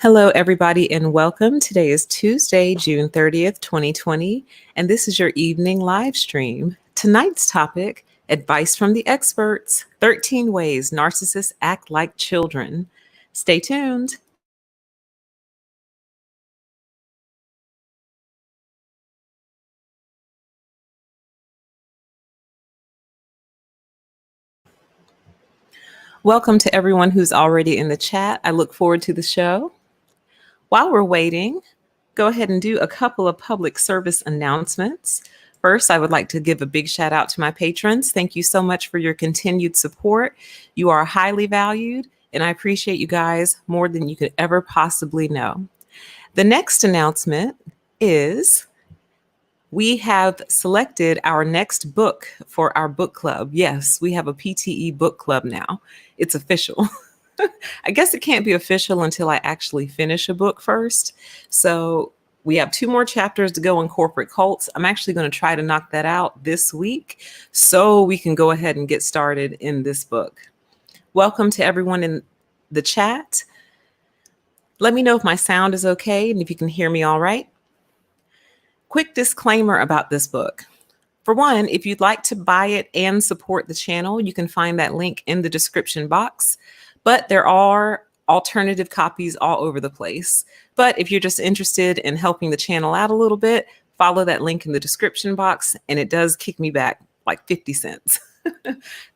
Hello, everybody, and welcome. Today is Tuesday, June 30th, 2020, and this is your evening live stream. Tonight's topic, advice from the experts, 13 ways narcissists act like children. Stay tuned. Welcome to everyone who's already in the chat. I look forward to the show. While we're waiting, go ahead and do a couple of public service announcements. First, I would like to give a big shout out to my patrons. Thank you so much for your continued support. You are highly valued, and I appreciate you guys more than you could ever possibly know. The next announcement is we have selected our next book for our book club. Yes, we have a PTE book club now. It's official. I guess it can't be official until I actually finish a book first. So we have 2 more chapters to go in corporate cults. I'm actually going to try to knock that out this week so we can go ahead and get started in this book. Welcome to everyone in the chat. Let me know if my sound is okay and if you can hear me all right. Quick disclaimer about this book. For one, if you'd like to buy it and support the channel, you can find that link in the description box. But there are alternative copies all over the place. But if you're just interested in helping the channel out a little bit, follow that link in the description box, and it does kick me back like 50 cents.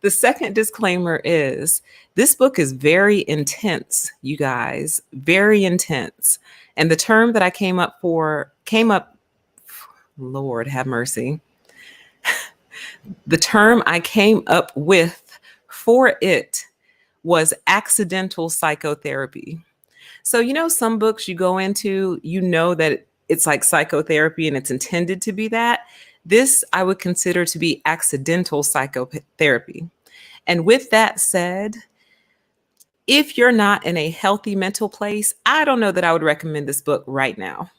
The second disclaimer is this book is very intense, you guys, very intense. And the term that I came up, Lord have mercy. The term I came up with for it was accidental psychotherapy. So, some books you go into, that it's like psychotherapy and it's intended to be that. This I would consider to be accidental psychotherapy. And with that said, if you're not in a healthy mental place, I don't know that I would recommend this book right now,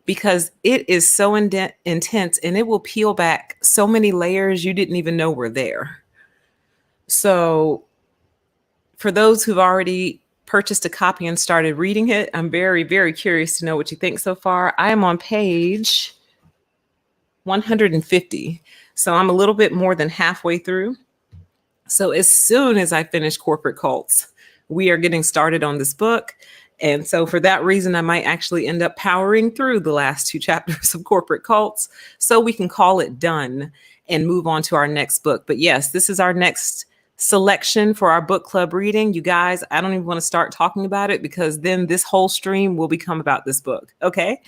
because it is so intense and it will peel back so many layers you didn't even know were there. So for those who've already purchased a copy and started reading it, I'm very, very curious to know what you think so far. I am on page 150. So I'm a little bit more than halfway through. So as soon as I finish corporate cults, we are getting started on this book. And so for that reason, I might actually end up powering through the last 2 chapters of corporate cults so we can call it done and move on to our next book. But yes, this is our next selection for our book club reading. You guys, I don't even want to start talking about it because then this whole stream will become about this book. Okay.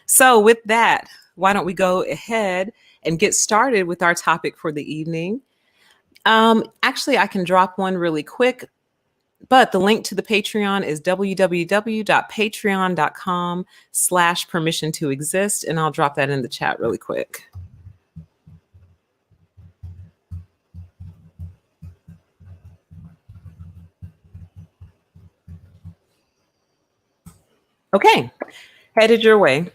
So with that, why don't we go ahead and get started with our topic for the evening? Actually, I can drop one really quick, but the link to the Patreon is www.patreon.com/permission to exist. And I'll drop that in the chat really quick. Okay, headed your way.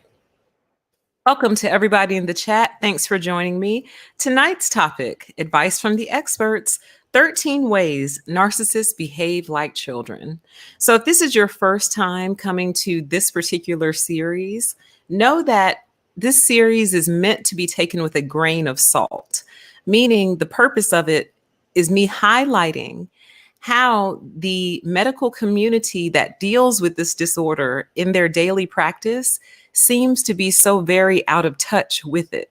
Welcome to everybody in the chat. Thanks for joining me. Tonight's topic, advice from the experts, 13 ways narcissists behave like children. So if this is your first time coming to this particular series, know that this series is meant to be taken with a grain of salt, meaning the purpose of it is me highlighting how the medical community that deals with this disorder in their daily practice seems to be so very out of touch with it.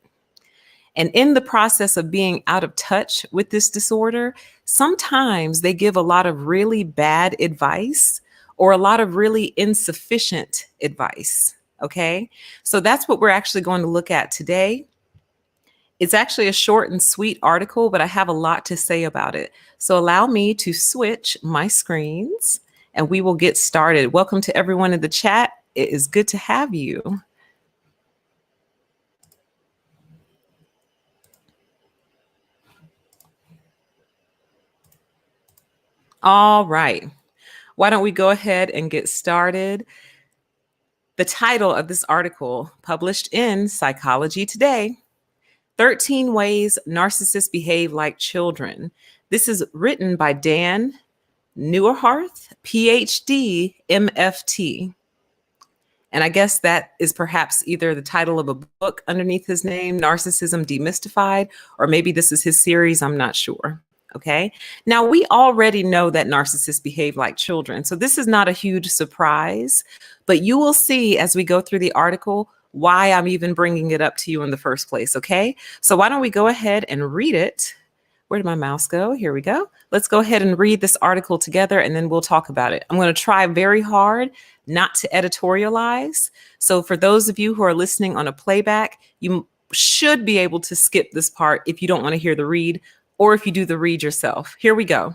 And in the process of being out of touch with this disorder, sometimes they give a lot of really bad advice or a lot of really insufficient advice. Okay, so that's what we're actually going to look at today. It's actually a short and sweet article, but I have a lot to say about it. So allow me to switch my screens and we will get started. Welcome to everyone in the chat. It is good to have you. All right. Why don't we go ahead and get started? The title of this article, published in Psychology Today, 13 Ways Narcissists Behave Like Children. This is written by Dan Neuharth, PhD, MFT. And I guess that is perhaps either the title of a book underneath his name, Narcissism Demystified, or maybe this is his series. I'm not sure. Okay. Now, we already know that narcissists behave like children. So this is not a huge surprise, but you will see as we go through the article why I'm even bringing it up to you in the first place. Okay. So why don't we go ahead and read it? Where did my mouse go? Here we go. Let's go ahead and read this article together and then we'll talk about it. I'm going to try very hard not to editorialize. So for those of you who are listening on a playback, you should be able to skip this part if you don't want to hear the read, or if you do the read yourself. Here we go.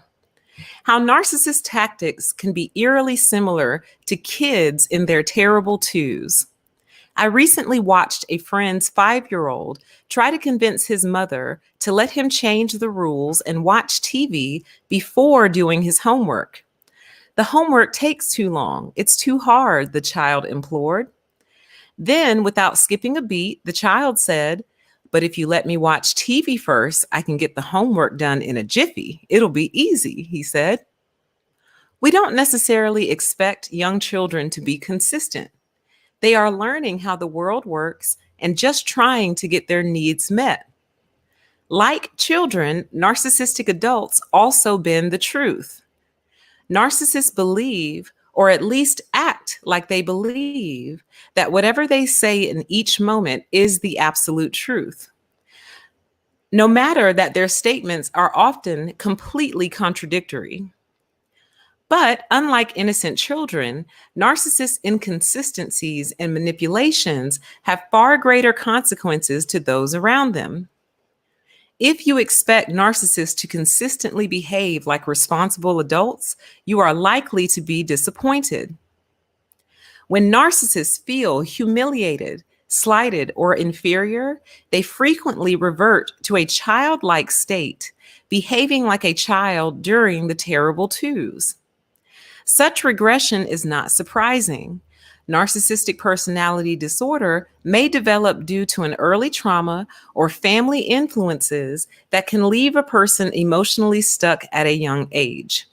How narcissist tactics can be eerily similar to kids in their terrible twos. I recently watched a friend's 5-year-old try to convince his mother to let him change the rules and watch TV before doing his homework. The homework takes too long. It's too hard, the child implored. Then, without skipping a beat, the child said, "But if you let me watch TV first, I can get the homework done in a jiffy. It'll be easy," he said. We don't necessarily expect young children to be consistent. They are learning how the world works and just trying to get their needs met. Like children, narcissistic adults also bend the truth. Narcissists believe, or at least act like they believe, that whatever they say in each moment is the absolute truth. No matter that their statements are often completely contradictory. But unlike innocent children, narcissists' inconsistencies and manipulations have far greater consequences to those around them. If you expect narcissists to consistently behave like responsible adults, you are likely to be disappointed. When narcissists feel humiliated, slighted, or inferior, they frequently revert to a childlike state, behaving like a child during the terrible twos. Such regression is not surprising. Narcissistic personality disorder may develop due to an early trauma or family influences that can leave a person emotionally stuck at a young age.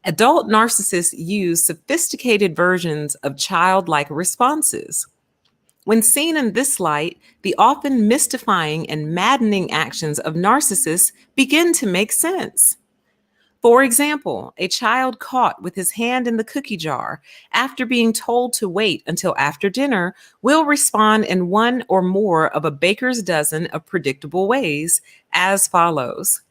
Adult narcissists use sophisticated versions of childlike responses. When seen in this light, the often mystifying and maddening actions of narcissists begin to make sense. For example, a child caught with his hand in the cookie jar after being told to wait until after dinner will respond in one or more of a baker's dozen of predictable ways as follows.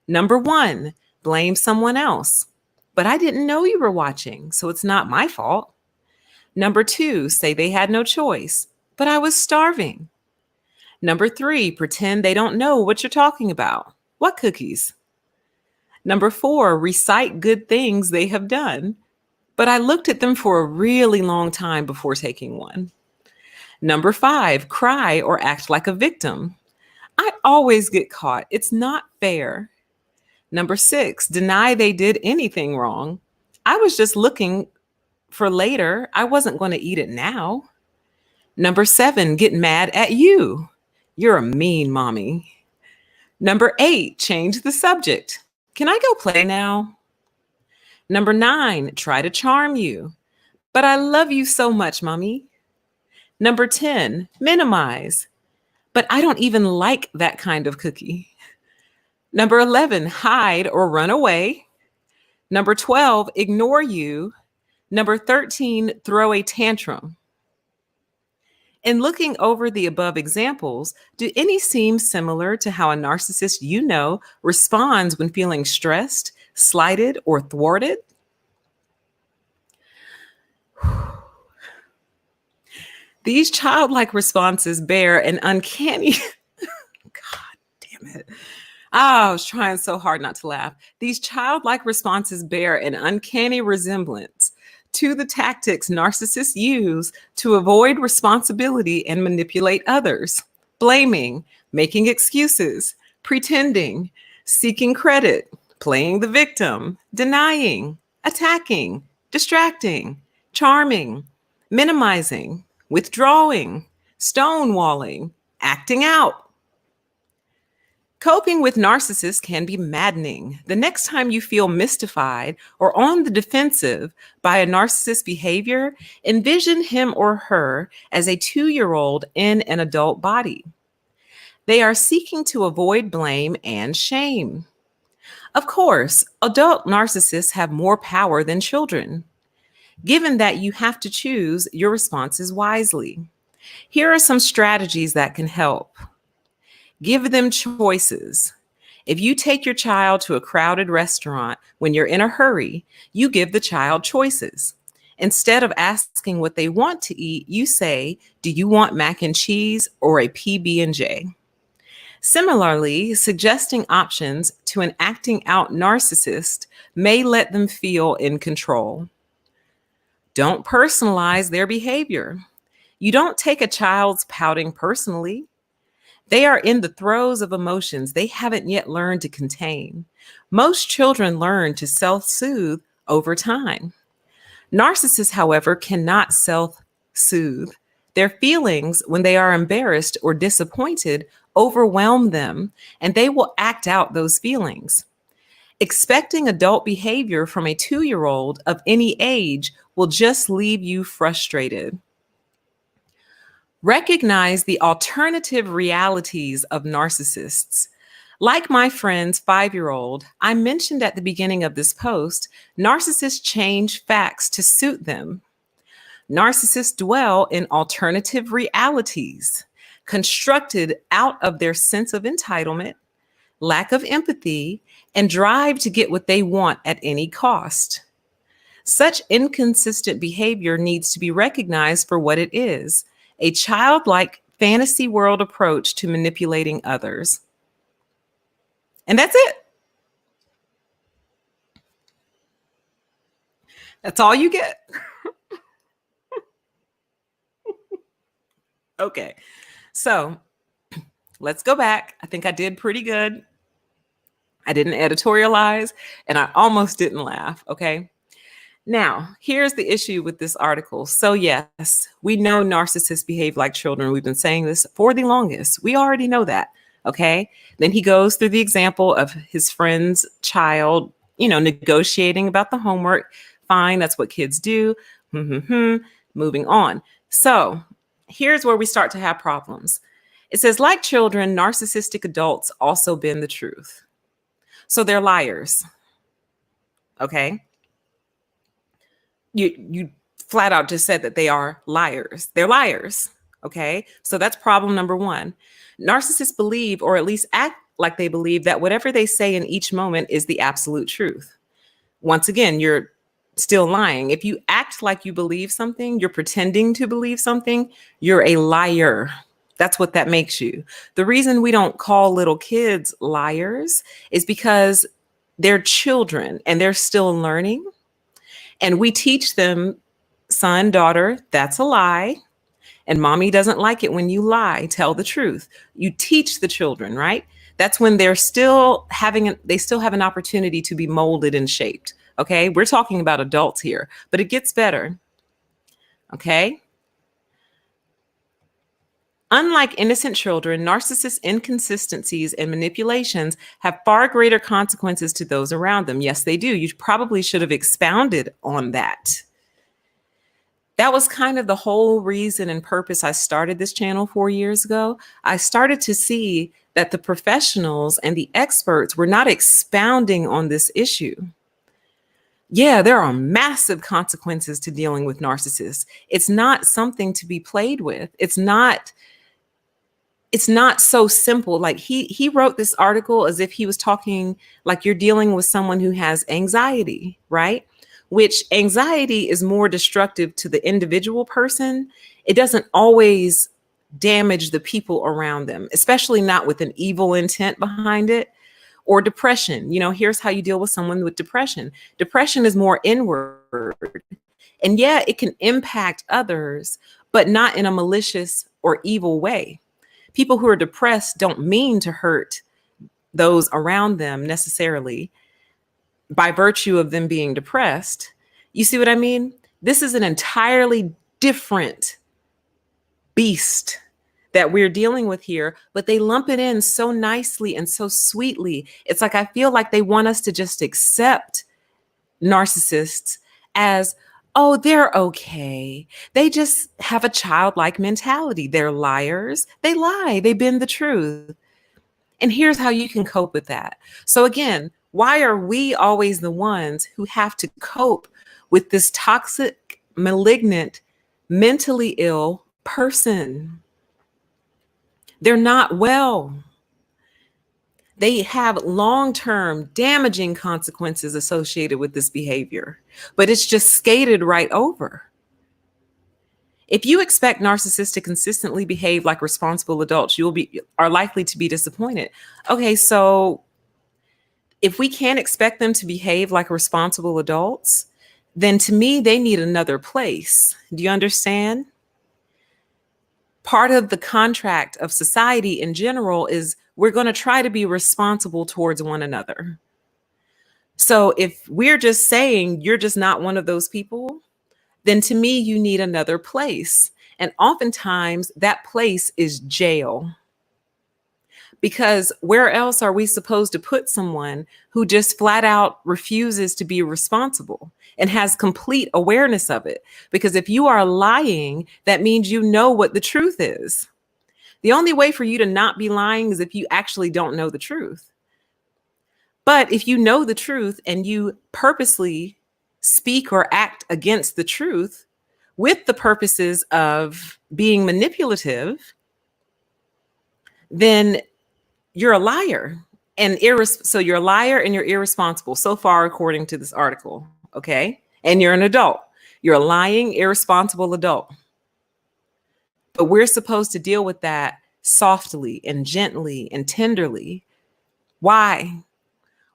Number 1, blame someone else. But I didn't know you were watching, so it's not my fault. Number 2, say they had no choice, but I was starving. Number 3, pretend they don't know what you're talking about. What cookies? Number 4, recite good things they have done, but I looked at them for a really long time before taking one. Number 5, cry or act like a victim. I always get caught. It's not fair. Number 6, deny they did anything wrong. I was just looking for later. I wasn't going to eat it now. Number 7, get mad at you. You're a mean mommy. Number 8, change the subject. Can I go play now? Number 9, try to charm you. But I love you so much, mommy. Number 10, minimize. But I don't even like that kind of cookie. Number 11, hide or run away. Number 12, ignore you. Number 13, throw a tantrum. In looking over the above examples, do any seem similar to how a narcissist you know responds when feeling stressed, slighted, or thwarted? These childlike responses bear an uncanny, God damn it. I was trying so hard not to laugh. These childlike responses bear an uncanny resemblance to the tactics narcissists use to avoid responsibility and manipulate others: blaming, making excuses, pretending, seeking credit, playing the victim, denying, attacking, distracting, charming, minimizing, withdrawing, stonewalling, acting out. Coping with narcissists can be maddening. The next time you feel mystified or on the defensive by a narcissist behavior, envision him or her as a 2-year-old in an adult body. They are seeking to avoid blame and shame. Of course, adult narcissists have more power than children, given that you have to choose your responses wisely. Here are some strategies that can help. Give them choices. If you take your child to a crowded restaurant when you're in a hurry, you give the child choices. Instead of asking what they want to eat, you say, "Do you want mac and cheese or a PB&J?" Similarly, suggesting options to an acting out narcissist may let them feel in control. Don't personalize their behavior. You don't take a child's pouting personally. They are in the throes of emotions they haven't yet learned to contain. Most children learn to self-soothe over time. Narcissists, however, cannot self-soothe. Their feelings, when they are embarrassed or disappointed, overwhelm them, and they will act out those feelings. Expecting adult behavior from a 2-year-old of any age will just leave you frustrated. Recognize the alternative realities of narcissists. Like my friend's 5-year-old, I mentioned at the beginning of this post, narcissists change facts to suit them. Narcissists dwell in alternative realities, constructed out of their sense of entitlement, lack of empathy, and drive to get what they want at any cost. Such inconsistent behavior needs to be recognized for what it is: a childlike fantasy world approach to manipulating others. And that's it. That's all you get. Okay, so let's go back. I think I did pretty good. I didn't editorialize and I almost didn't laugh. Okay. Now, here's the issue with this article. So, yes, we know narcissists behave like children. We've been saying this for the longest. We already know that. Okay. Then he goes through the example of his friend's child, negotiating about the homework. Fine. That's what kids do. Moving on. So, here's where we start to have problems. It says, like children, narcissistic adults also bend the truth. So they're liars. Okay. You flat out just said that they are liars. They're liars. Okay. So that's problem number one. Narcissists believe, or at least act like they believe, that whatever they say in each moment is the absolute truth. Once again, you're still lying. If you act like you believe something, you're pretending to believe something, you're a liar. That's what that makes you. The reason we don't call little kids liars is because they're children and they're still learning. And we teach them, son, daughter, that's a lie. And mommy doesn't like it when you lie. Tell the truth. You teach the children, right? That's when they still have an opportunity to be molded and shaped. Okay. We're talking about adults here, but it gets better. Okay. Unlike innocent children, narcissists' inconsistencies and manipulations have far greater consequences to those around them. Yes, they do. You probably should have expounded on that. That was kind of the whole reason and purpose I started this channel 4 years ago. I started to see that the professionals and the experts were not expounding on this issue. Yeah, there are massive consequences to dealing with narcissists. It's not something to be played with. It's not so simple. Like he wrote this article as if he was talking like you're dealing with someone who has anxiety, right? Which anxiety is more destructive to the individual person. It doesn't always damage the people around them, especially not with an evil intent behind it. Or depression. Here's how you deal with someone with depression. Depression is more inward. And yeah, it can impact others, but not in a malicious or evil way. People who are depressed don't mean to hurt those around them necessarily by virtue of them being depressed. You see what I mean? This is an entirely different beast that we're dealing with here, but they lump it in so nicely and so sweetly. It's like I feel like they want us to just accept narcissists as, oh, they're okay. They just have a childlike mentality. They're liars. They lie. They bend the truth. And here's how you can cope with that. So, again, why are we always the ones who have to cope with this toxic, malignant, mentally ill person? They're not well. They have long-term damaging consequences associated with this behavior, but it's just skated right over. If you expect narcissists to consistently behave like responsible adults, are likely to be disappointed. Okay, so if we can't expect them to behave like responsible adults, then to me, they need another place. Do you understand? Part of the contract of society in general is we're going to try to be responsible towards one another. So if we're just saying you're just not one of those people, then to me, you need another place. And oftentimes that place is jail. Because where else are we supposed to put someone who just flat out refuses to be responsible and has complete awareness of it? Because if you are lying, that means you know what the truth is. The only way for you to not be lying is if you actually don't know the truth. But if you know the truth and you purposely speak or act against the truth with the purposes of being manipulative, then you're a liar and so you're a liar and you're irresponsible so far, according to this article. Okay. And you're an adult. You're a lying, irresponsible adult. But we're supposed to deal with that softly and gently and tenderly. Why?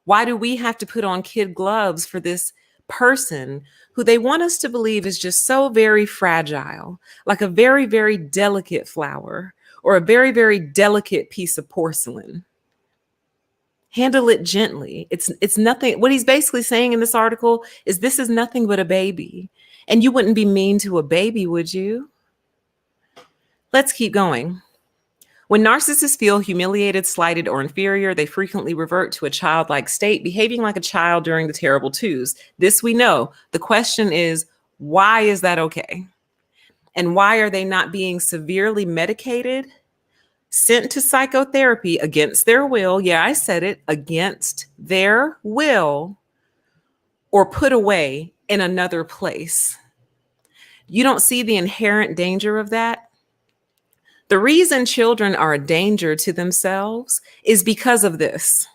Why do we have to put on kid gloves for this person who they want us to believe is just so very fragile, like a very, very delicate flower or a very, very delicate piece of porcelain? Handle it gently. It's nothing. What he's basically saying in this article is this is nothing but a baby. And you wouldn't be mean to a baby, would you? Let's keep going. When narcissists feel humiliated, slighted, or inferior, they frequently revert to a childlike state, behaving like a child during the terrible twos. This we know. The question is, why is that okay? And why are they not being severely medicated, sent to psychotherapy against their will? Yeah, I said it, against their will, or put away in another place. You don't see the inherent danger of that? The reason children are a danger to themselves is because of this,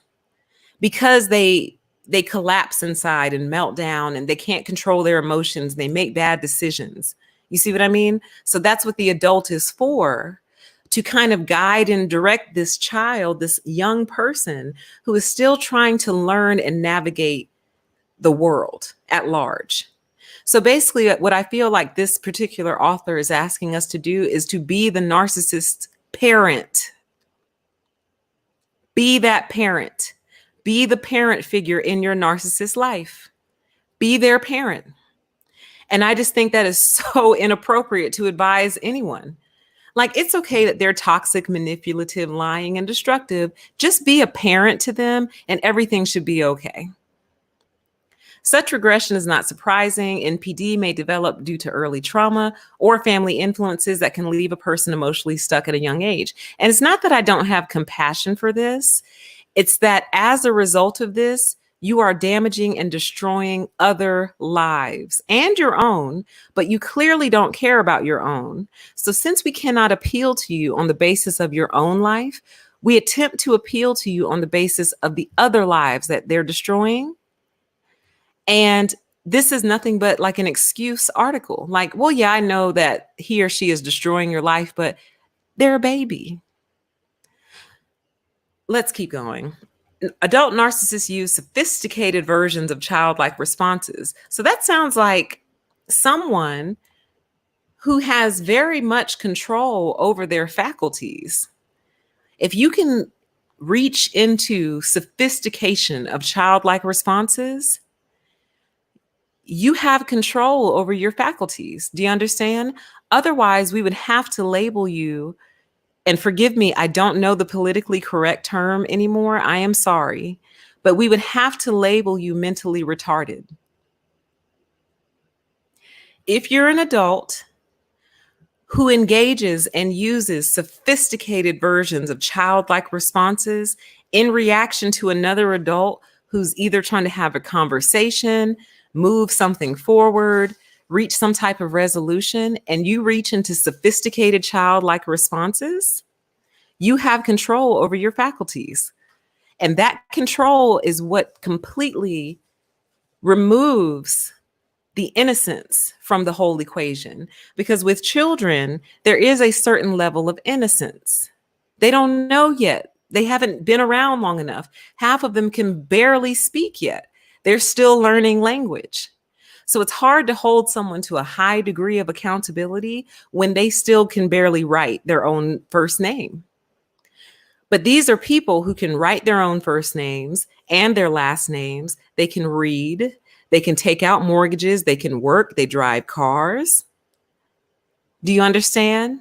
because they collapse inside and melt down and they can't control their emotions. They make bad decisions. You see what I mean? So that's what the adult is for, to kind of guide and direct this child, this young person who is still trying to learn and navigate the world at large. So basically, what I feel like this particular author is asking us to do is to be the narcissist parent. Be that parent. Be the parent figure in your narcissist life. Be their parent. And I just think that is so inappropriate to advise anyone. Like, it's okay that they're toxic, manipulative, lying, and destructive. Just be a parent to them and everything should be okay. Such regression is not surprising. NPD may develop due to early trauma or family influences that can leave a person emotionally stuck at a young age. And it's not that I don't have compassion for this. It's that as a result of this, you are damaging and destroying other lives and your own, but you clearly don't care about your own. So since we cannot appeal to you on the basis of your own life, we attempt to appeal to you on the basis of the other lives that they're destroying. And this is nothing but like an excuse article. Like, well, yeah, I know that he or she is destroying your life, but they're a baby. Let's keep going. Adult narcissists use sophisticated versions of childlike responses. So that sounds like someone who has very much control over their faculties. If you can reach into sophistication of childlike responses, you have control over your faculties. Do you understand? Otherwise, we would have to label you And forgive me, I don't know the politically correct term anymore. I am sorry. But we would have to label you mentally retarded. If you're an adult who engages and uses sophisticated versions of childlike responses in reaction to another adult who's either trying to have a conversation, move something forward, reach some type of resolution, and you reach into sophisticated childlike responses, you have control over your faculties. And that control is what completely removes the innocence from the whole equation. Because with children, there is a certain level of innocence. They don't know yet. They haven't been around long enough. Half of them can barely speak yet. They're still learning language. So it's hard to hold someone to a high degree of accountability when they still can barely write their own first name. But these are people who can write their own first names and their last names. They can read. They can take out mortgages. They can work. They drive cars. Do you understand?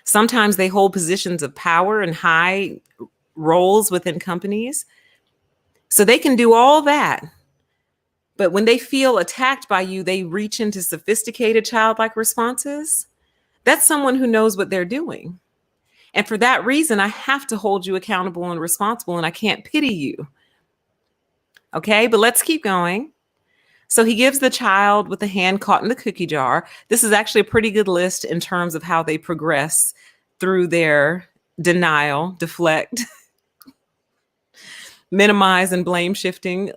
Sometimes they hold positions of power and high roles within companies. So they can do all that. But when they feel attacked by you, they reach into sophisticated childlike responses. That's someone who knows what they're doing. And for that reason, I have to hold you accountable and responsible, and I can't pity you. Okay, but let's keep going. So he gives the child with the hand caught in the cookie jar. This is actually a pretty good list in terms of how they progress through their denial, deflect, minimize, and blame shifting,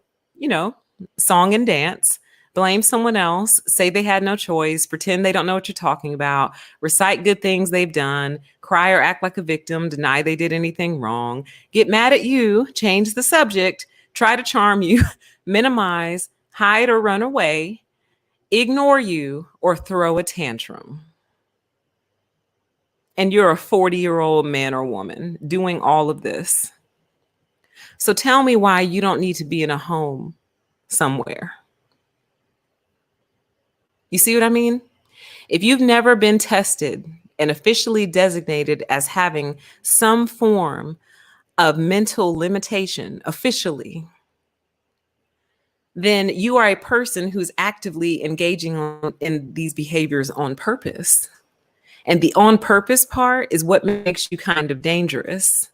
song and dance. Blame someone else, say they had no choice, pretend they don't know what you're talking about, recite good things they've done, cry or act like a victim, deny they did anything wrong, get mad at you, change the subject, try to charm you, minimize, hide or run away, ignore you, or throw a tantrum. And you're a 40-year-old man or woman doing all of this. So tell me why you don't need to be in a home somewhere. You see what I mean? If you've never been tested and officially designated as having some form of mental limitation officially, then you are a person who's actively engaging in these behaviors on purpose. And the on purpose part is what makes you kind of dangerous.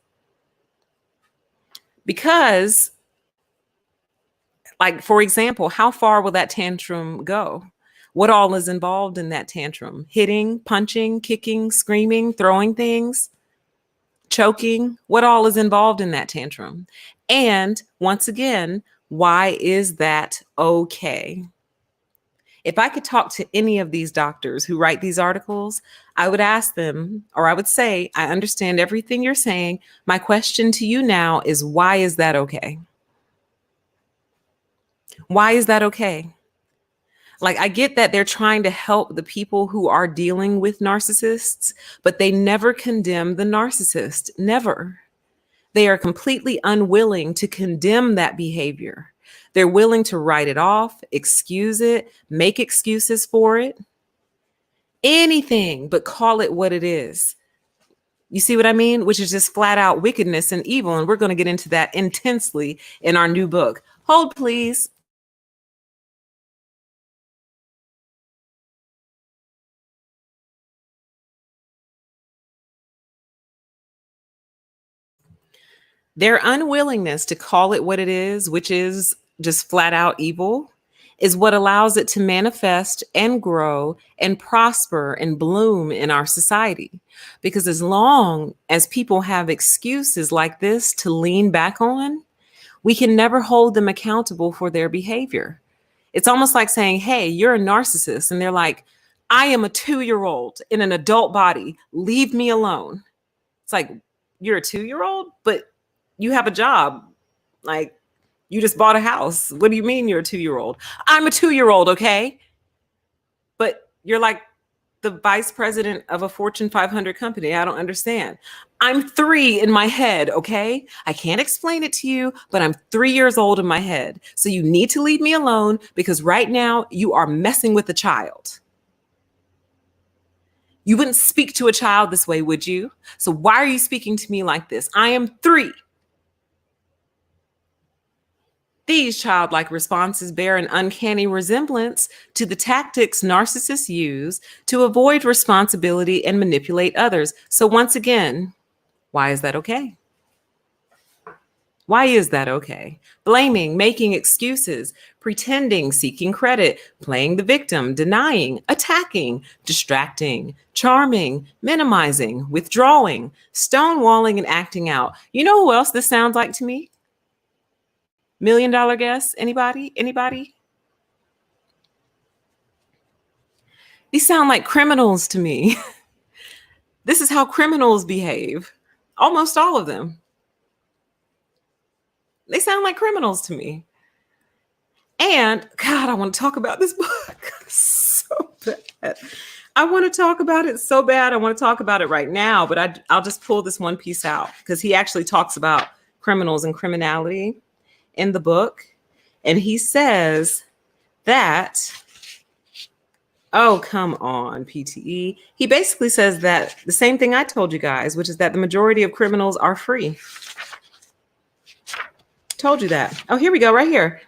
Because, like, for example, how far will that tantrum go? What all is involved in that tantrum? Hitting, punching, kicking, screaming, throwing things, choking. What all is involved in that tantrum? And once again, why is that okay? If I could talk to any of these doctors who write these articles, I would ask them, or I would say, I understand everything you're saying. My question to you now is, why is that okay? Why is that okay? Like, I get that they're trying to help the people who are dealing with narcissists, but they never condemn the narcissist. Never. They are completely unwilling to condemn that behavior. They're willing to write it off, excuse it, make excuses for it. Anything but call it what it is. You see what I mean? Which is just flat out wickedness and evil. And we're going to get into that intensely in our new book. Hold, please. Their unwillingness to call it what it is, which is just flat out evil, is what allows it to manifest and grow and prosper and bloom in our society. Because as long as people have excuses like this to lean back on, we can never hold them accountable for their behavior. It's almost like saying, hey, you're a narcissist. And they're like, I am a 2-year-old in an adult body. Leave me alone. It's like, you're a 2-year-old, but you have a job. Like, you just bought a house. What do you mean you're a 2-year-old? I'm a 2-year-old, okay? But you're like the vice president of a Fortune 500 company. I don't understand. I'm 3 in my head, okay? I can't explain it to you, but I'm 3 years old in my head. So you need to leave me alone because right now you are messing with a child. You wouldn't speak to a child this way, would you? So why are you speaking to me like this? I am 3. These childlike responses bear an uncanny resemblance to the tactics narcissists use to avoid responsibility and manipulate others. So once again, why is that okay? Why is that okay? Blaming, making excuses, pretending, seeking credit, playing the victim, denying, attacking, distracting, charming, minimizing, withdrawing, stonewalling, and acting out. You know who else this sounds like to me? $1 million guess? Anybody? Anybody? These sound like criminals to me. This is how criminals behave. Almost all of them. They sound like criminals to me. And God, I want to talk about this book so bad. I want to talk about it so bad. I want to talk about it right now, but I'll just pull this one piece out because he actually talks about criminals and criminality in the book. And he says that, oh, come on, PTE. He basically says that the same thing I told you guys, which is that the majority of criminals are free. Told you that. Oh, here we go, right here.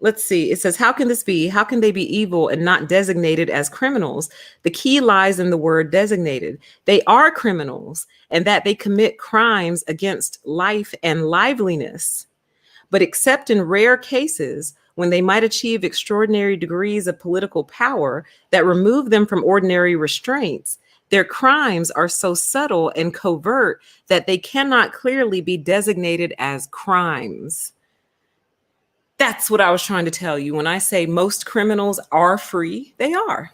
Let's see. It says, how can this be? How can they be evil and not designated as criminals? The key lies in the word designated. They are criminals and that they commit crimes against life and liveliness. But except in rare cases, when they might achieve extraordinary degrees of political power that remove them from ordinary restraints, their crimes are so subtle and covert that they cannot clearly be designated as crimes. That's what I was trying to tell you. When I say most criminals are free, they are.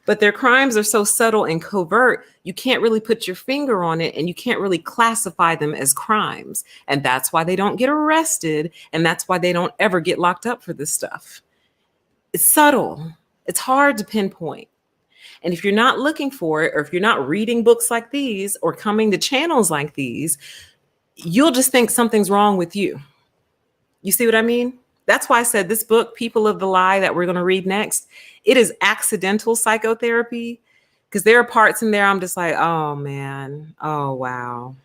But their crimes are so subtle and covert, you can't really put your finger on it and you can't really classify them as crimes. And that's why they don't get arrested. And that's why they don't ever get locked up for this stuff. It's subtle. It's hard to pinpoint. And if you're not looking for it, or if you're not reading books like these or coming to channels like these, you'll just think something's wrong with you. You see what I mean? That's why I said this book, People of the Lie, that we're going to read next, it is accidental psychotherapy, because there are parts in there I'm just like, oh, man. Oh, wow.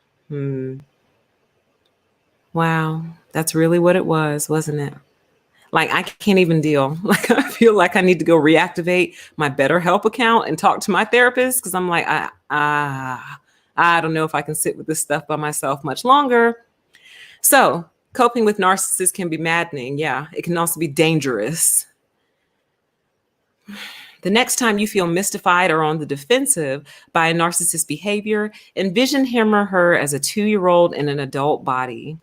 Wow. That's really what it was, wasn't it? Like, I can't even deal. Like, I feel like I need to go reactivate my BetterHelp account and talk to my therapist, because I'm like, I don't know if I can sit with this stuff by myself much longer. So coping with narcissists can be maddening. Yeah, it can also be dangerous. The next time you feel mystified or on the defensive by a narcissist behavior, envision him or her as a 2-year-old in an adult body.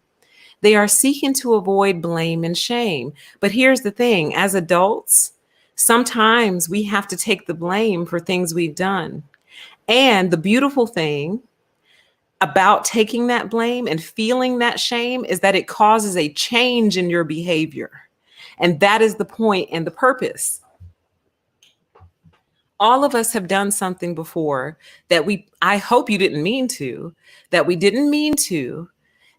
They are seeking to avoid blame and shame. But here's the thing, as adults, sometimes we have to take the blame for things we've done. And the beautiful thing about taking that blame and feeling that shame is that it causes a change in your behavior. And that is the point and the purpose. All of us have done something before that I hope you didn't mean to, that we didn't mean to,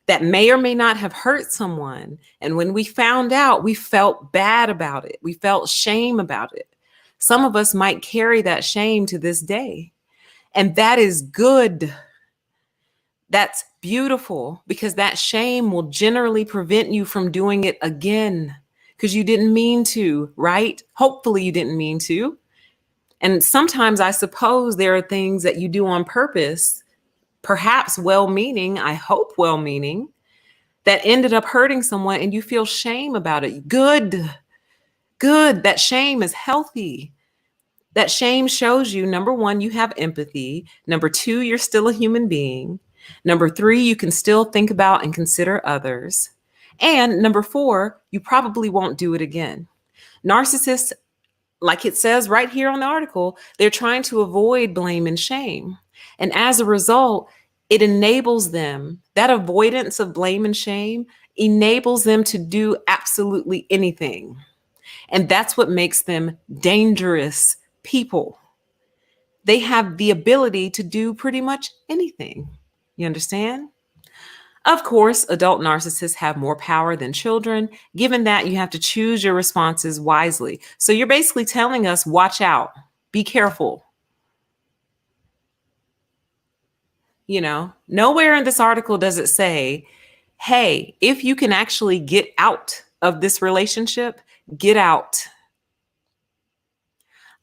that may or may not have hurt someone. And when we found out, we felt bad about it. We felt shame about it. Some of us might carry that shame to this day. And that is good. That's beautiful, because that shame will generally prevent you from doing it again, because you didn't mean to, right? Hopefully you didn't mean to. And sometimes I suppose there are things that you do on purpose, perhaps well-meaning, I hope well-meaning, that ended up hurting someone and you feel shame about it. Good. That shame is healthy. That shame shows you, number 1, you have empathy. Number 2, you're still a human being. Number 3, you can still think about and consider others. And number 4, you probably won't do it again. Narcissists, like it says right here on the article, they're trying to avoid blame and shame. And as a result, it enables them, that avoidance of blame and shame enables them to do absolutely anything. And that's what makes them dangerous people. They have the ability to do pretty much anything. You understand? Of course, adult narcissists have more power than children. Given that, you have to choose your responses wisely. So you're basically telling us, watch out. Be careful. Nowhere in this article does it say, hey, if you can actually get out of this relationship, get out.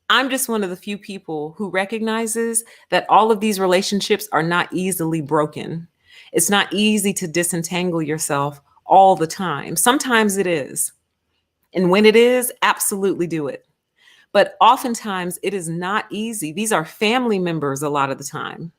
I'm just one of the few people who recognizes that all of these relationships are not easily broken. It's not easy to disentangle yourself all the time. Sometimes it is. And when it is, absolutely do it. But oftentimes it is not easy. These are family members a lot of the time.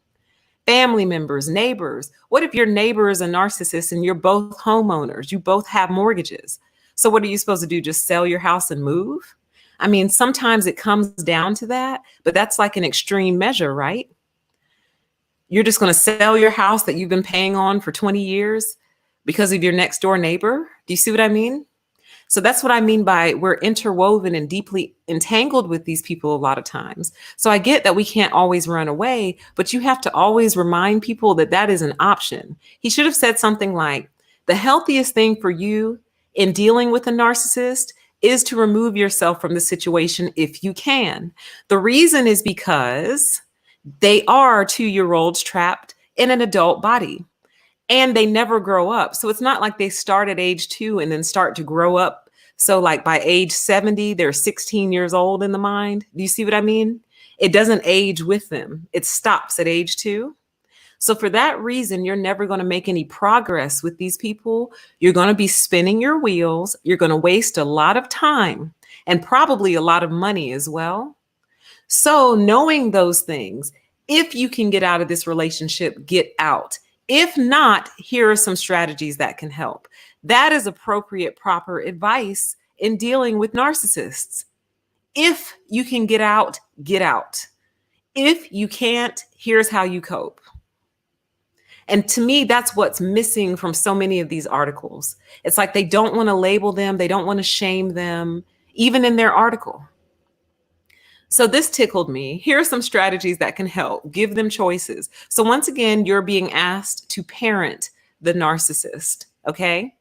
Family members, neighbors. What if your neighbor is a narcissist and you're both homeowners? You both have mortgages. So what are you supposed to do? Just sell your house and move? I mean, sometimes it comes down to that, but that's like an extreme measure, right? You're just going to sell your house that you've been paying on for 20 years because of your next door neighbor? Do you see what I mean? So that's what I mean by we're interwoven and deeply entangled with these people a lot of times. So I get that we can't always run away, but you have to always remind people that that is an option. He should have said something like, the healthiest thing for you in dealing with a narcissist is to remove yourself from the situation if you can. The reason is because they are 2-year-olds trapped in an adult body. And they never grow up. So it's not like they start at age 2 and then start to grow up. So like by age 70, they're 16 years old in the mind. Do you see what I mean? It doesn't age with them. It stops at age 2. So for that reason, you're never going to make any progress with these people. You're going to be spinning your wheels. You're going to waste a lot of time and probably a lot of money as well. So knowing those things, if you can get out of this relationship, get out. If not, here are some strategies that can help. That is appropriate, proper advice in dealing with narcissists. If you can get out, get out. If you can't, here's how you cope. And to me, that's what's missing from so many of these articles. It's like they don't want to label them. They don't want to shame them, even in their article. So this tickled me. Here are some strategies that can help. Give them choices. So once again, you're being asked to parent the narcissist, okay?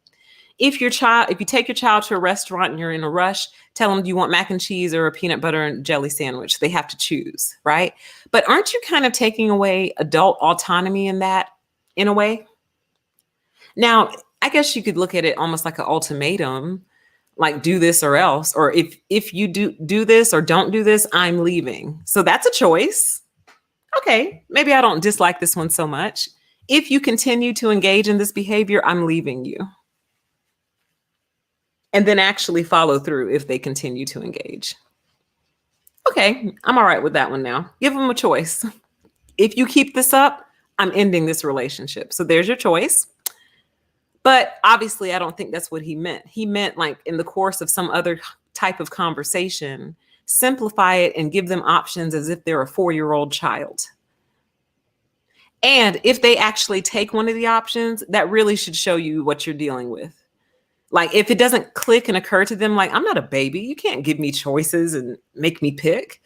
If you take your child to a restaurant and you're in a rush, tell them, do you want mac and cheese or a peanut butter and jelly sandwich? They have to choose, right? But aren't you kind of taking away adult autonomy in that, in a way? Now, I guess you could look at it almost like an ultimatum. Like do this or else, or if you do this or don't do this, I'm leaving. So that's a choice. Okay, maybe I don't dislike this one so much. If you continue to engage in this behavior, I'm leaving you. And then actually follow through if they continue to engage. Okay, I'm all right with that one now. Give them a choice. If you keep this up, I'm ending this relationship. So there's your choice. But obviously, I don't think that's what he meant. He meant like in the course of some other type of conversation, simplify it and give them options as if they're a 4-year-old child. And if they actually take one of the options, that really should show you what you're dealing with. Like if it doesn't click and occur to them, like, I'm not a baby. You can't give me choices and make me pick.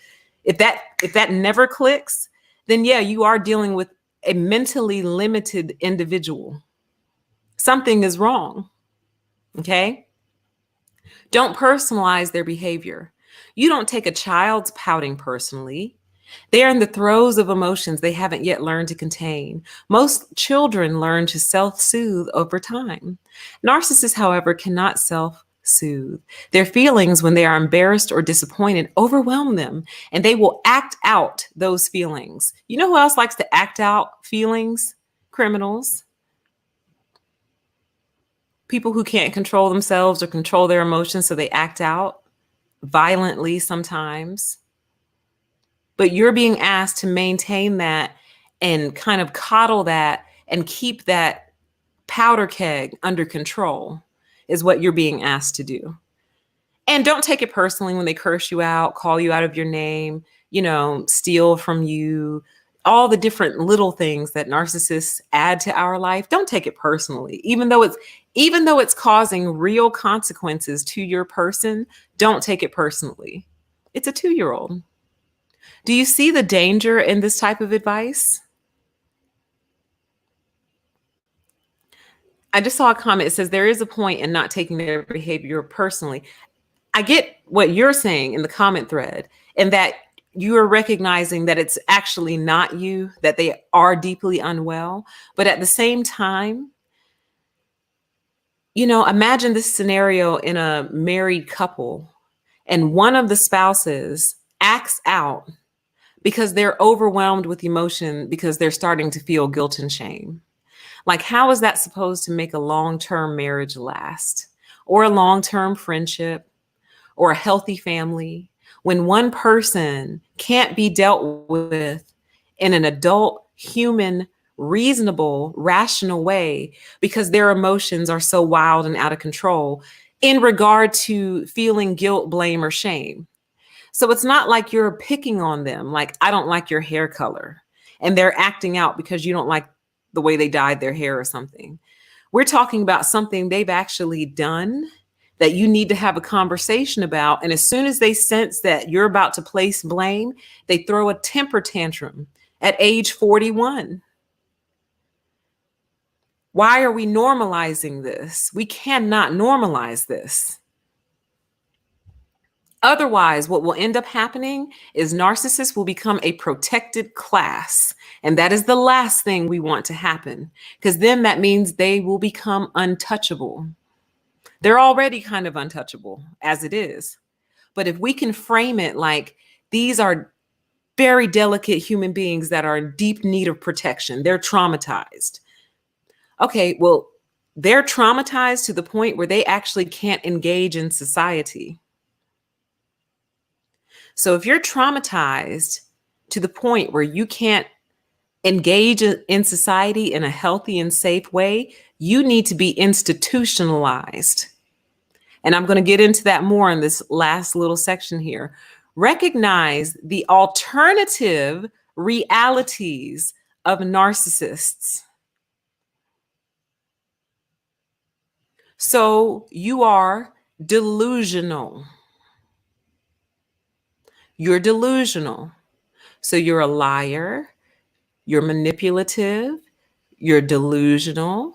If that never clicks, then yeah, you are dealing with a mentally limited individual. Something is wrong, okay? Don't personalize their behavior. You don't take a child's pouting personally. They are in the throes of emotions they haven't yet learned to contain. Most children learn to self-soothe over time. Narcissists, however, cannot self-soothe. Their feelings when they are embarrassed or disappointed overwhelm them, and they will act out those feelings. You know who else likes to act out feelings? Criminals. People who can't control themselves or control their emotions, so they act out violently sometimes. But you're being asked to maintain that and kind of coddle that and keep that powder keg under control is what you're being asked to do. And don't take it personally when they curse you out, call you out of your name, steal from you, all the different little things that narcissists add to our life. Don't take it personally. Even though it's causing real consequences to your person, don't take it personally. It's a 2-year-old. Do you see the danger in this type of advice? I just saw a comment. It says there is a point in not taking their behavior personally. I get what you're saying in the comment thread, and that you are recognizing that it's actually not you, that they are deeply unwell. But at the same time, imagine this scenario in a married couple, and one of the spouses acts out because they're overwhelmed with emotion because they're starting to feel guilt and shame. Like, how is that supposed to make a long-term marriage last, or a long-term friendship, or a healthy family, when one person can't be dealt with in an adult, human, reasonable, rational way because their emotions are so wild and out of control in regard to feeling guilt, blame, or shame? So it's not like you're picking on them, like, I don't like your hair color, and they're acting out because you don't like the way they dyed their hair or something. We're talking about something they've actually done that you need to have a conversation about. And as soon as they sense that you're about to place blame, they throw a temper tantrum at age 41. Why are we normalizing this? We cannot normalize this. Otherwise, what will end up happening is narcissists will become a protected class. And that is the last thing we want to happen, because then that means they will become untouchable. They're already kind of untouchable as it is. But if we can frame it like these are very delicate human beings that are in deep need of protection, they're traumatized. Okay, well, they're traumatized to the point where they actually can't engage in society. So if you're traumatized to the point where you can't engage in society in a healthy and safe way, you need to be institutionalized. And I'm going to get into that more in this last little section here. Recognize the alternative realities of narcissists. So you are delusional. You're delusional. So you're a liar. You're manipulative. You're delusional.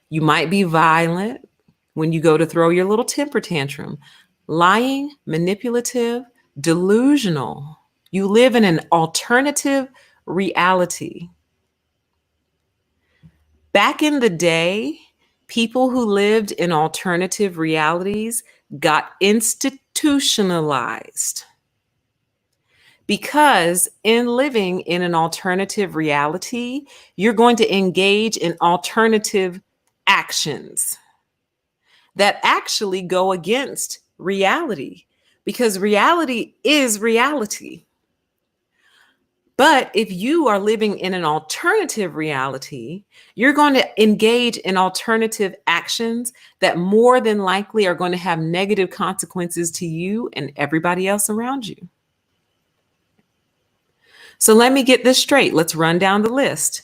You might be violent when you go to throw your little temper tantrum. Lying, manipulative, delusional. You live in an alternative reality. Back in the day, people who lived in alternative realities got institutionalized. Because in living in an alternative reality, you're going to engage in alternative actions that actually go against reality, because reality is reality. But if you are living in an alternative reality, you're going to engage in alternative actions that more than likely are going to have negative consequences to you and everybody else around you. So let me get this straight. Let's run down the list.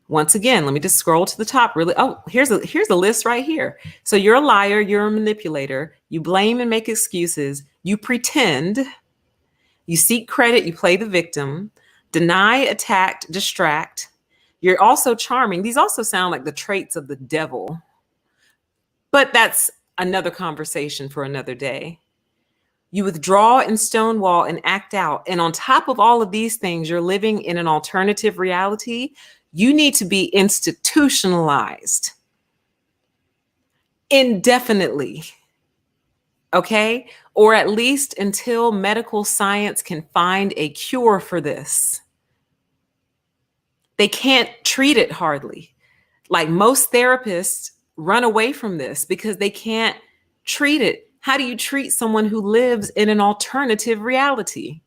Once again, let me just scroll to the top really. Oh, here's a list right here. So you're a liar, you're a manipulator, you blame and make excuses, you pretend, you seek credit, you play the victim, deny, attack, distract. You're also charming. These also sound like the traits of the devil, but that's another conversation for another day. You withdraw and stonewall and act out. And on top of all of these things, you're living in an alternative reality. You need to be institutionalized indefinitely, okay? Or at least until medical science can find a cure for this. They can't treat it hardly. Like, most therapists run away from this because they can't treat it. How do you treat someone who lives in an alternative reality?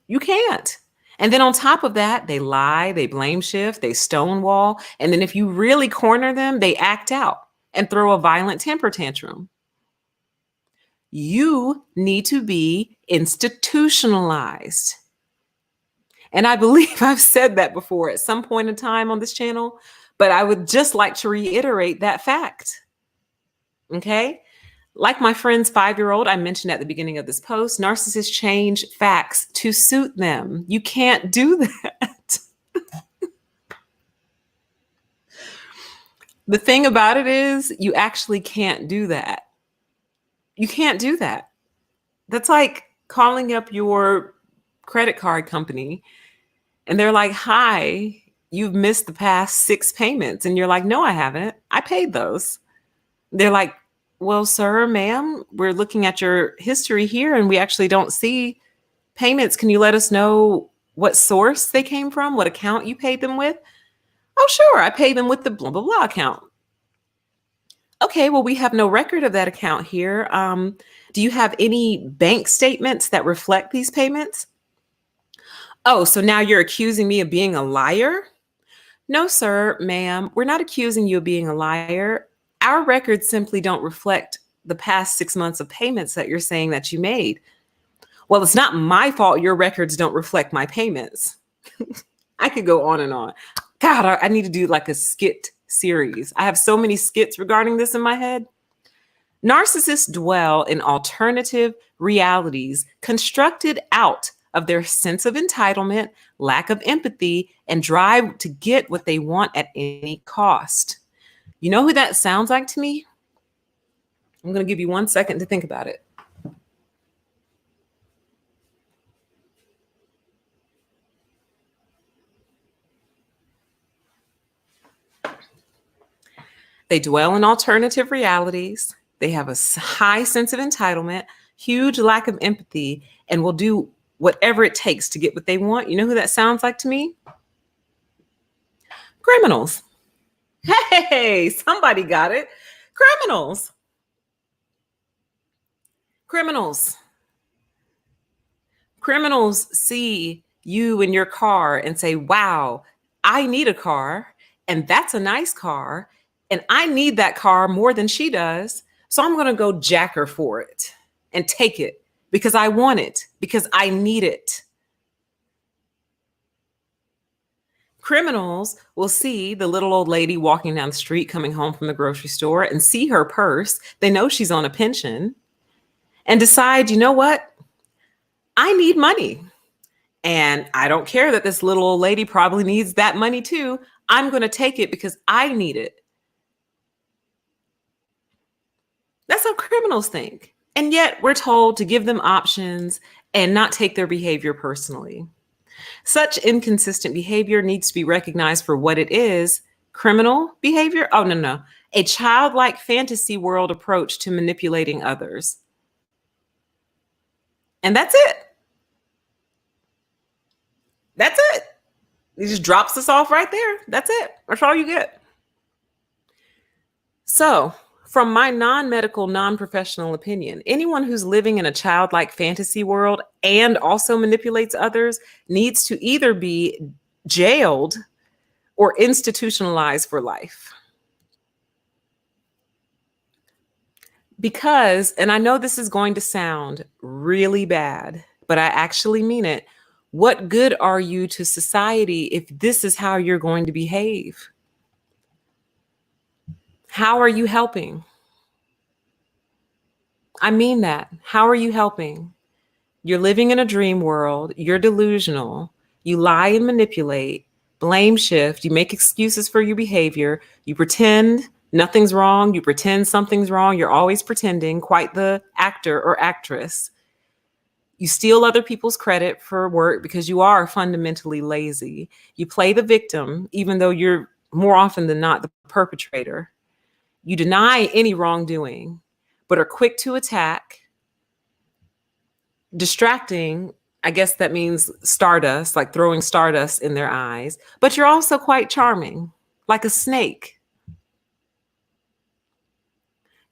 You can't. And then on top of that, they lie, they blame shift, they stonewall. And then if you really corner them, they act out and throw a violent temper tantrum. You need to be institutionalized. And I believe I've said that before at some point in time on this channel, but I would just like to reiterate that fact. Okay? Like my friend's 5-year-old I mentioned at the beginning of this post, narcissists change facts to suit them. You can't do that. The thing about it is, you actually can't do that. You can't do that. That's like calling up your credit card company and they're like, "Hi, you've missed the past 6 payments." And you're like, "No, I haven't. I paid those." They're like, "Well, sir, ma'am, we're looking at your history here and we actually don't see payments. Can you let us know what source they came from, what account you paid them with?" "Oh, sure, I paid them with the blah, blah, blah account." "Okay, well, we have no record of that account here. Do you have any bank statements that reflect these payments?" "Oh, so now you're accusing me of being a liar?" "No, sir, ma'am, we're not accusing you of being a liar. Our records simply don't reflect the past 6 months of payments that you're saying that you made." "Well, it's not my fault your records don't reflect my payments." I could go on and on. God, I need to do like a skit series. I have so many skits regarding this in my head. Narcissists dwell in alternative realities constructed out of their sense of entitlement, lack of empathy, and drive to get what they want at any cost. You know who that sounds like to me? I'm going to give you 1 second to think about it. They dwell in alternative realities. They have a high sense of entitlement, huge lack of empathy, and will do whatever it takes to get what they want. You know who that sounds like to me? Criminals. Hey, somebody got it. Criminals. Criminals. Criminals see you in your car and say, "Wow, I need a car, and that's a nice car, and I need that car more than she does. So I'm going to go jack her for it and take it because I want it, because I need it." Criminals will see the little old lady walking down the street coming home from the grocery store and see her purse. They know she's on a pension and decide, "You know what? I need money. And I don't care that this little old lady probably needs that money too. I'm going to take it because I need it." That's how criminals think. And yet we're told to give them options and not take their behavior personally. Such inconsistent behavior needs to be recognized for what it is: criminal behavior. Oh, no, no. A childlike fantasy world approach to manipulating others. And that's it. That's it. He just drops us off right there. That's it. That's all you get. So, from my non medical, non professional opinion, anyone who's living in a childlike fantasy world and also manipulates others needs to either be jailed or institutionalized for life. Because, and I know this is going to sound really bad, but I actually mean it. What good are you to society if this is how you're going to behave? How are you helping? I mean that. How are you helping? You're living in a dream world. You're delusional. You lie and manipulate, blame shift. You make excuses for your behavior. You pretend nothing's wrong. You pretend something's wrong. You're always pretending, quite the actor or actress. You steal other people's credit for work because you are fundamentally lazy. You play the victim, even though you're more often than not the perpetrator. You deny any wrongdoing, but are quick to attack. Distracting, I guess that means stardust, like throwing stardust in their eyes. But you're also quite charming, like a snake.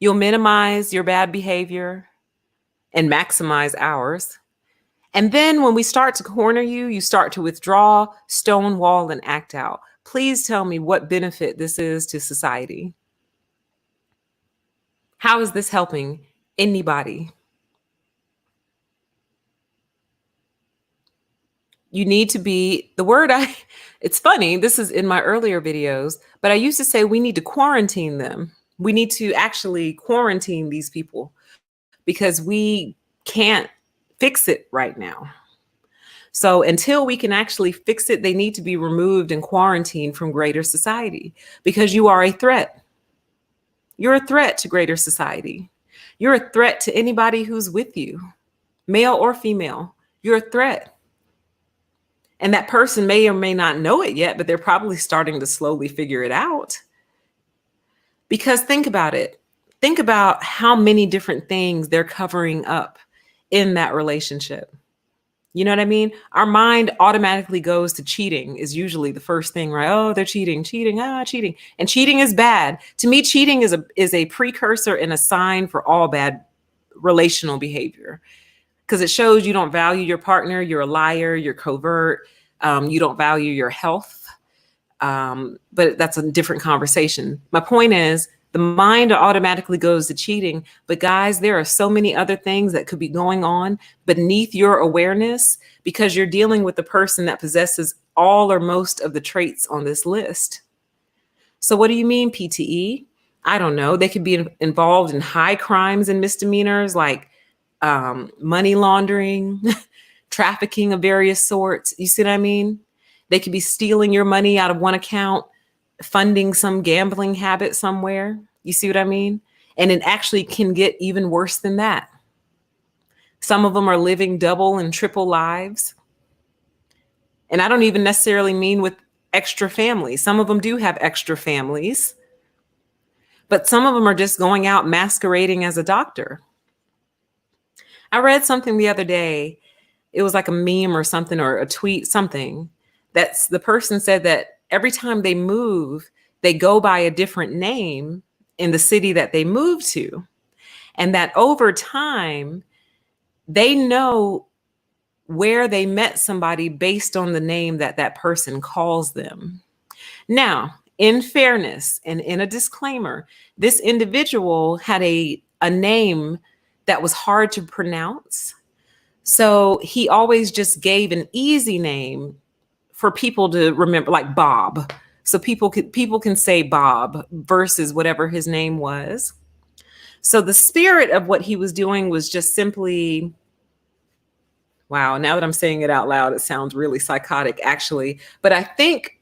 You'll minimize your bad behavior and maximize ours. And then when we start to corner you, you start to withdraw, stonewall, and act out. Please tell me what benefit this is to society. How is this helping anybody? You need to be the word it's funny, this is in my earlier videos, but I used to say we need to quarantine them. We need to actually quarantine these people because we can't fix it right now. So until we can actually fix it, they need to be removed and quarantined from greater society because you are a threat. You're a threat to greater society. You're a threat to anybody who's with you. male or female. You're a threat. And that person may or may not know it yet, but they're probably starting to slowly figure it out. Because think about it. Think about how many different things they're covering up in that relationship. You know what I mean? Our mind automatically goes to cheating is usually the first thing, right? Oh, they're cheating. Cheating. And cheating is bad. To me, cheating is a precursor and a sign for all bad relational behavior, because it shows you don't value your partner. You're a liar. You're covert. You don't value your health. But that's a different conversation. My point is, the mind automatically goes to cheating. But guys, there are so many other things that could be going on beneath your awareness, because you're dealing with the person that possesses all or most of the traits on this list. So what do you mean PTE? I don't know. They could be involved in high crimes and misdemeanors like money laundering, trafficking of various sorts. You see what I mean? They could be stealing your money out of one account, funding some gambling habit somewhere. You see what I mean? And it actually can get even worse than that. Some of them are living double and triple lives. And I don't even necessarily mean with extra families. Some of them do have extra families, but some of them are just going out masquerading as a doctor. I read something the other day. It was like a meme or something, or a tweet, something. That's the person said that every time they move, they go by a different name in the city that they move to. And that over time, they know where they met somebody based on the name that that person calls them. Now, in fairness and in a disclaimer, this individual had a name that was hard to pronounce. So he always just gave an easy name for people to remember, like Bob. So people can say Bob versus whatever his name was. So the spirit of what he was doing was just simply, wow, now that I'm saying it out loud, it sounds really psychotic actually. But I think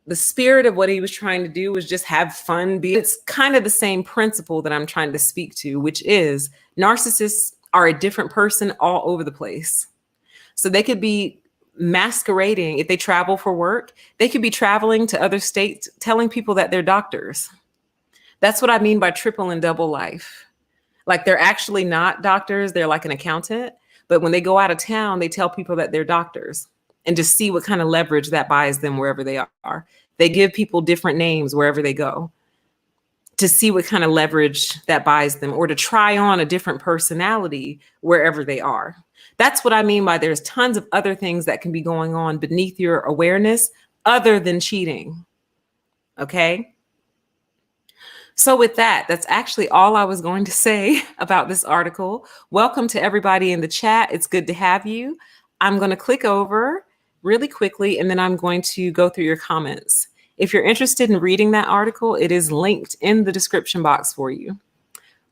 the spirit of what he was trying to do was just have fun. It's kind of the same principle that I'm trying to speak to, which is narcissists are a different person all over the place. So they could be masquerading. If they travel for work, they could be traveling to other states, telling people that they're doctors. That's what I mean by triple and double life. Like they're actually not doctors. They're like an accountant. But when they go out of town, they tell people that they're doctors, and just see what kind of leverage that buys them wherever they are. They give people different names wherever they go to see what kind of leverage that buys them, or to try on a different personality wherever they are. That's what I mean by there's tons of other things that can be going on beneath your awareness other than cheating. Okay. So with that, that's actually all I was going to say about this article. Welcome to everybody in the chat. It's good to have you. I'm going to click over really quickly, and then I'm going to go through your comments. If you're interested in reading that article, it is linked in the description box for you.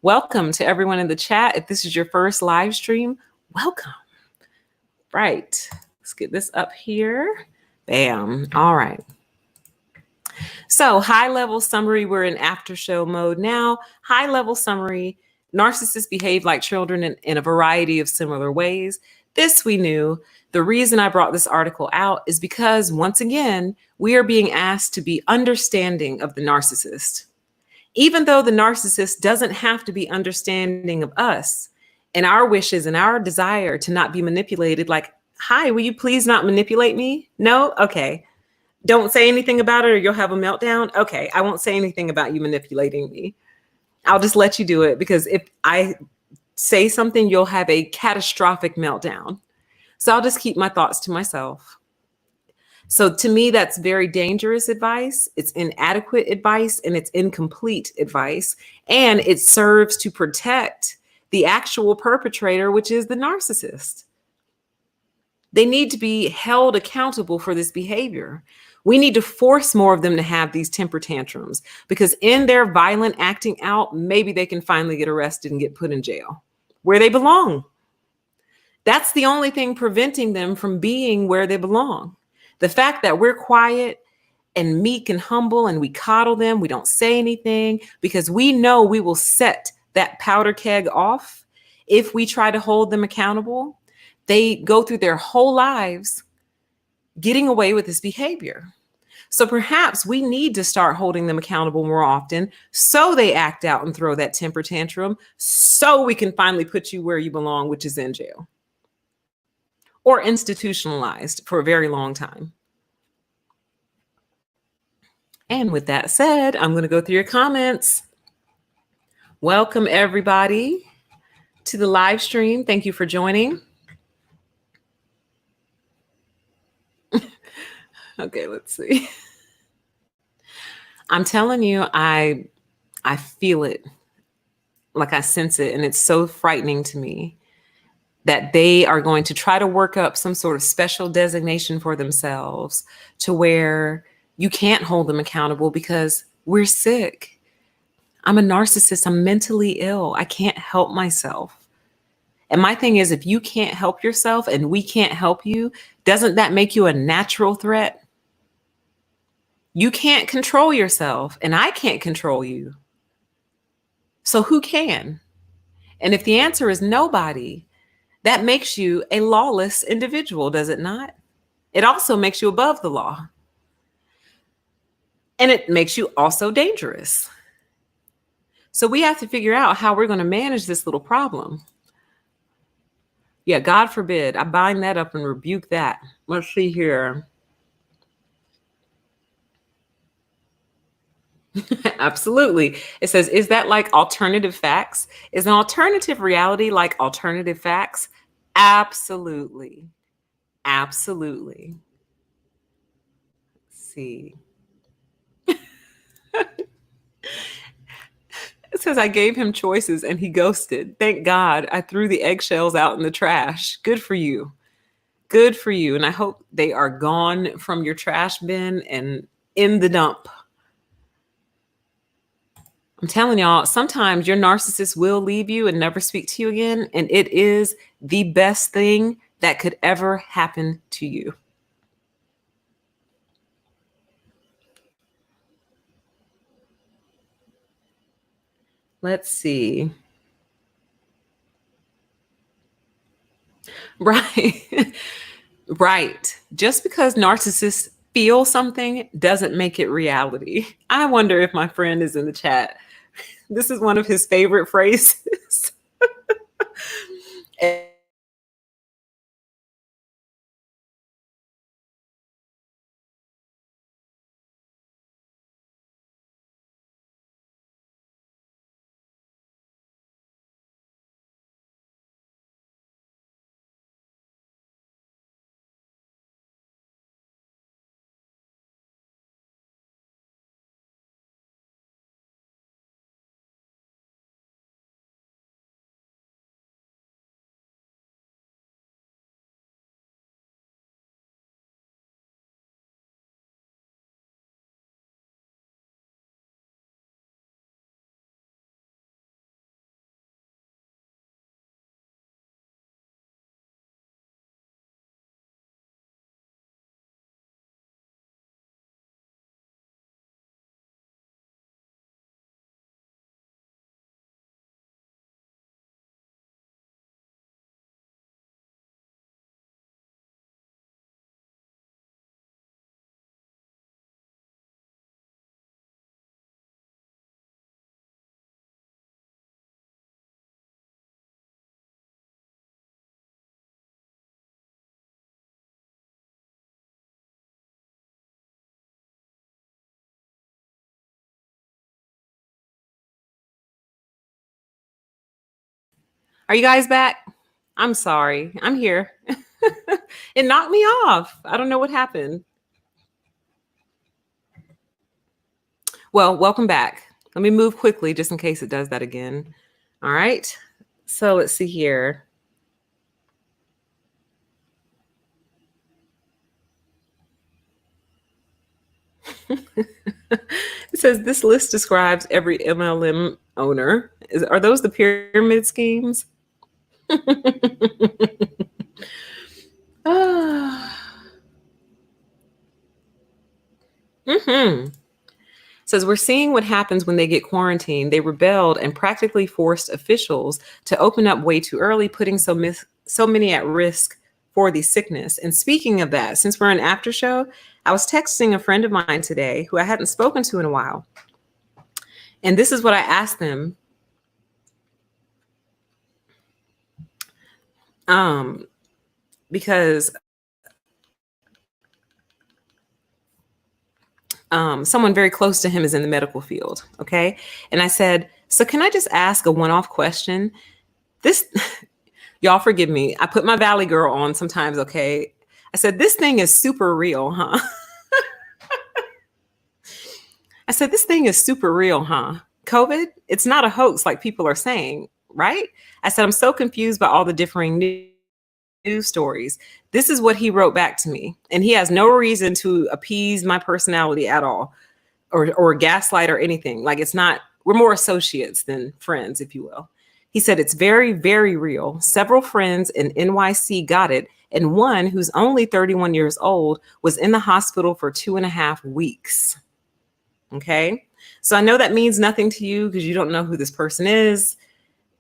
Welcome to everyone in the chat. If this is your first live stream, welcome. Right. Let's get this up here. Bam. All right. So high-level summary, we're in after show mode now. High-level summary, narcissists behave like children in a variety of similar ways. This we knew. The reason I brought this article out is because, once again, we are being asked to be understanding of the narcissist. Even though the narcissist doesn't have to be understanding of us and our wishes and our desire to not be manipulated, like, hi, will you please not manipulate me? No? Okay. Don't say anything about it or you'll have a meltdown. Okay, I won't say anything about you manipulating me. I'll just let you do it, because if I say something, you'll have a catastrophic meltdown. So I'll just keep my thoughts to myself. So to me, that's very dangerous advice. It's inadequate advice, and it's incomplete advice. And it serves to protect the actual perpetrator, which is the narcissist. They need to be held accountable for this behavior. We need to force more of them to have these temper tantrums, because in their violent acting out, maybe they can finally get arrested and get put in jail where they belong. That's the only thing preventing them from being where they belong. The fact that we're quiet and meek and humble and we coddle them, we don't say anything, because we know we will set that powder keg off if we try to hold them accountable, they go through their whole lives getting away with this behavior. So perhaps we need to start holding them accountable more often so they act out and throw that temper tantrum so we can finally put you where you belong, which is in jail or institutionalized for a very long time. And with that said, I'm going to go through your comments. Welcome, everybody, to the live stream. Thank you for joining. Okay, let's see. I'm telling you, I feel it, like I sense it, and it's so frightening to me that they are going to try to work up some sort of special designation for themselves to where you can't hold them accountable because we're sick. I'm a narcissist. I'm mentally ill. I can't help myself. And my thing is, if you can't help yourself and we can't help you, doesn't that make you a natural threat? You can't control yourself and I can't control you. So who can? And if the answer is nobody, that makes you a lawless individual, does it not? It also makes you above the law. And it makes you also dangerous. So we have to figure out how we're going to manage this little problem. Yeah, God forbid. I bind that up and rebuke that. Let's see here. Absolutely. It says, is that like alternative facts? Is an alternative reality like alternative facts? Absolutely. Absolutely. Let's see. It says, I gave him choices and he ghosted. Thank God I threw the eggshells out in the trash. Good for you. Good for you. And I hope they are gone from your trash bin and in the dump. I'm telling y'all, sometimes your narcissist will leave you and never speak to you again. And it is the best thing that could ever happen to you. Let's see. Right. Right. Just because narcissists feel something doesn't make it reality. I wonder if my friend is in the chat. This is one of his favorite phrases. Are you guys back? I'm sorry. I'm here. It knocked me off. I don't know what happened. Well, welcome back. Let me move quickly just in case it does that again. All right. So let's see here. It says this list describes every MLM owner. Are those the pyramid schemes? Mm-hmm. says, we're seeing what happens when they get quarantined. They rebelled and practically forced officials to open up way too early, putting so many at risk for the sickness. And speaking of that, since we're an after show, I was texting a friend of mine today who I hadn't spoken to in a while. And this is what I asked them. Because someone very close to him is in the medical field. Okay. And I said, so can I just ask a one-off question? This, y'all forgive me. I put my Valley Girl on sometimes. Okay. I said, this thing is super real, huh? I said, this thing is super real, huh? COVID, it's not a hoax like people are saying, right? I said, I'm so confused by all the differing news stories. This is what he wrote back to me. And he has no reason to appease my personality at all or gaslight or anything. Like, it's not, we're more associates than friends, if you will. He said, it's very, very real. Several friends in NYC got it. And one who's only 31 years old was in the hospital for 2.5 weeks. Okay. So I know that means nothing to you because you don't know who this person is.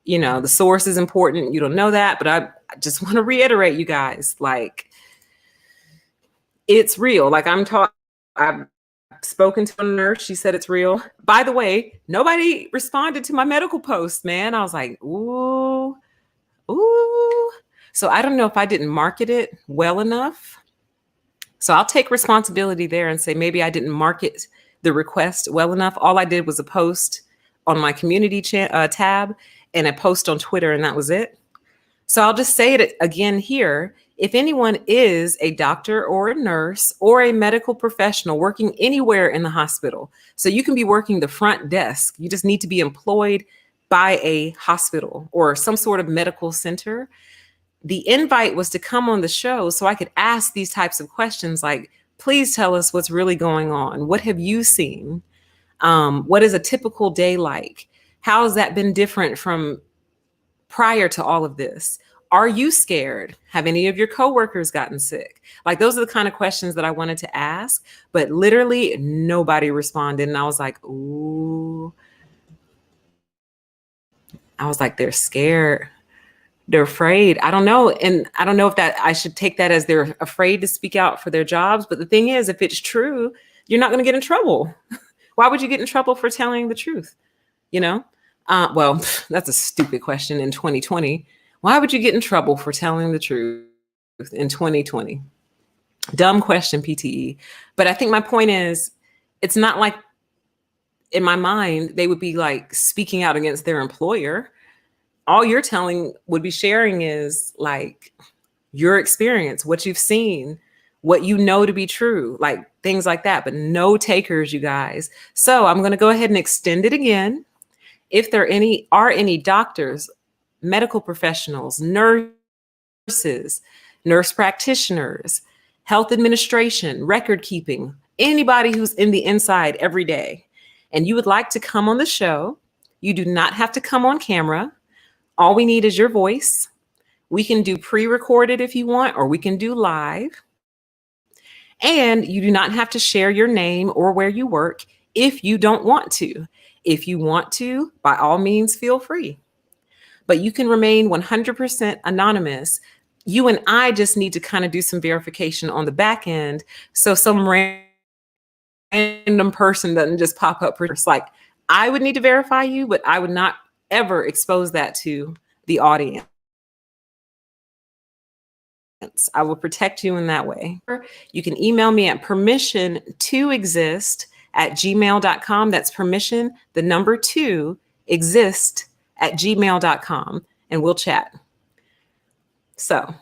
You know, the source is important. You don't know that, but I just want to reiterate, you guys, like, it's real. Like, I've spoken to a nurse. She said it's real. By the way, nobody responded to my medical post, man. I was like, ooh. So I don't know if I didn't market it well enough. So I'll take responsibility there and say, maybe I didn't market the request well enough. All I did was a post on my community tab and a post on Twitter, and that was it. So I'll just say it again here. If anyone is a doctor or a nurse or a medical professional working anywhere in the hospital, so you can be working the front desk, you just need to be employed by a hospital or some sort of medical center. The invite was to come on the show so I could ask these types of questions like, please tell us what's really going on. What have you seen? What is a typical day like? How has that been different from prior to all of this? Are you scared? Have any of your coworkers gotten sick? Like, those are the kind of questions that I wanted to ask, but literally nobody responded. And I was like, ooh. I was like, they're scared. They're afraid. I don't know. And I don't know if that I should take that as they're afraid to speak out for their jobs. But the thing is, if it's true, you're not going to get in trouble. Why would you get in trouble for telling the truth? You know? Well, that's a stupid question in 2020. Why would you get in trouble for telling the truth in 2020? Dumb question, PTE. But I think my point is, it's not like in my mind, they would be like speaking out against their employer. All you're would be sharing is like your experience, what you've seen, what you know to be true, like things like that, but no takers, you guys. So I'm going to go ahead and extend it again. If there are any doctors, medical professionals, nurses, nurse practitioners, health administration, record keeping, anybody who's in the inside every day, and you would like to come on the show, you do not have to come on camera. All we need is your voice. We can do pre-recorded if you want, or we can do live. And you do not have to share your name or where you work if you don't want to. If you want to, by all means, feel free. But you can remain 100% anonymous. You and I just need to kind of do some verification on the back end, so some random person doesn't just pop up. It's like, I would need to verify you, but I would not ever expose that to the audience. I will protect you in that way. You can email me at permission2exist@gmail.com. That's permission, the number 2, exist@gmail.com, and we'll chat. So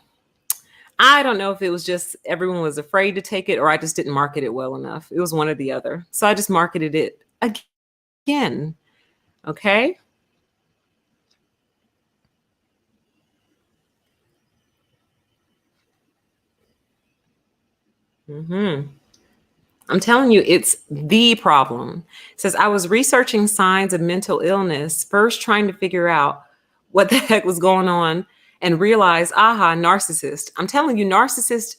I don't know if it was just everyone was afraid to take it or I just didn't market it well enough. It was one or the other. So I just marketed it again. Okay. I'm telling you, it's the problem. It says, I was researching signs of mental illness, first trying to figure out what the heck was going on and realized, aha, narcissist. I'm telling you, narcissism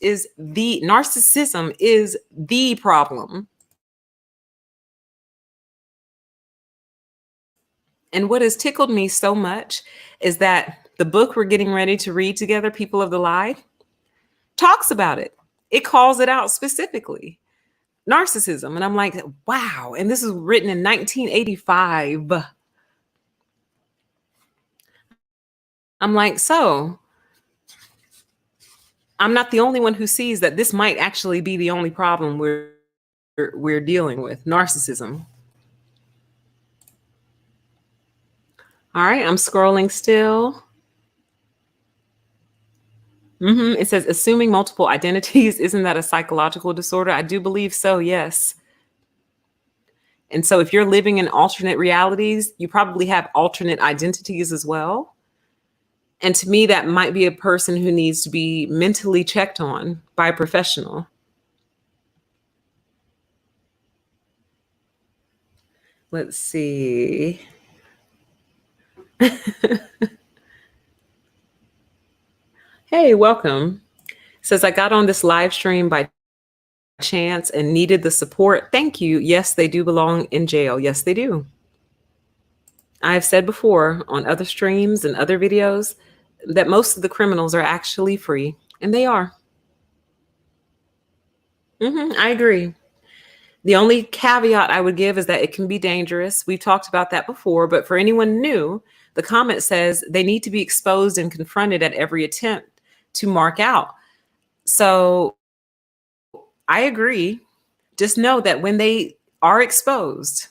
is the problem. And what has tickled me so much is that the book we're getting ready to read together, People of the Lie, talks about it. It calls it out specifically, narcissism. And I'm like, wow. And this is written in 1985. I'm like, so I'm not the only one who sees that this might actually be the only problem we're dealing with, narcissism. All right, I'm scrolling still. It says, assuming multiple identities, isn't that a psychological disorder? I do believe so, yes. And so if you're living in alternate realities, you probably have alternate identities as well. And to me, that might be a person who needs to be mentally checked on by a professional. Let's see. Hey, welcome. Says, I got on this live stream by chance and needed the support. Thank you. Yes, they do belong in jail. Yes, they do. I've said before on other streams and other videos that most of the criminals are actually free, and they are. I agree. The only caveat I would give is that it can be dangerous. We've talked about that before, but for anyone new, the comment says they need to be exposed and confronted at every attempt to mark out. So I agree. Just know that when they are exposed,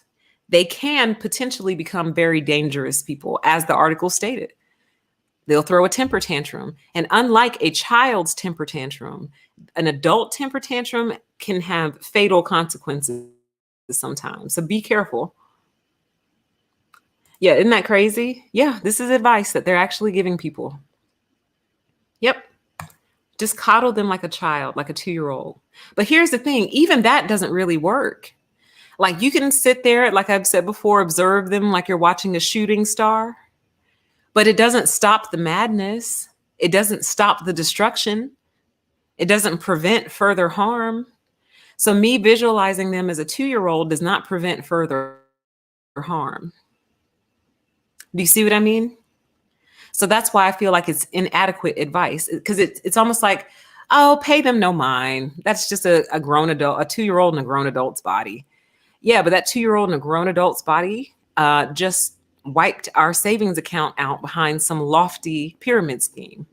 they can potentially become very dangerous people, as the article stated. They'll throw a temper tantrum. And unlike a child's temper tantrum, an adult temper tantrum can have fatal consequences sometimes. So be careful. Yeah, isn't that crazy? Yeah, this is advice that they're actually giving people. Yep. Just coddle them like a child, like a 2-year-old. But here's the thing, even that doesn't really work. Like you can sit there, like I've said before, observe them like you're watching a shooting star, but it doesn't stop the madness. It doesn't stop the destruction. It doesn't prevent further harm. So me visualizing them as a 2-year-old does not prevent further harm. Do you see what I mean? So that's why I feel like it's inadequate advice, because it's almost like, oh, pay them no mind. That's just a grown adult, a 2-year-old in a grown adult's body. Yeah, but that 2-year-old in a grown adult's body just wiped our savings account out behind some lofty pyramid scheme.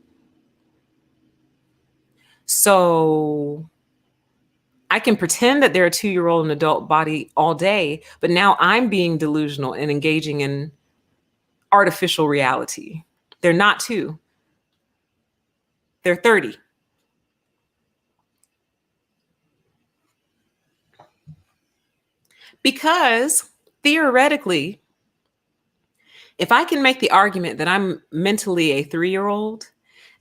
So I can pretend that they're a 2-year-old in an adult body all day, but now I'm being delusional and engaging in artificial reality. They're not 2. They're 30. Because theoretically, if I can make the argument that I'm mentally a 3-year-old,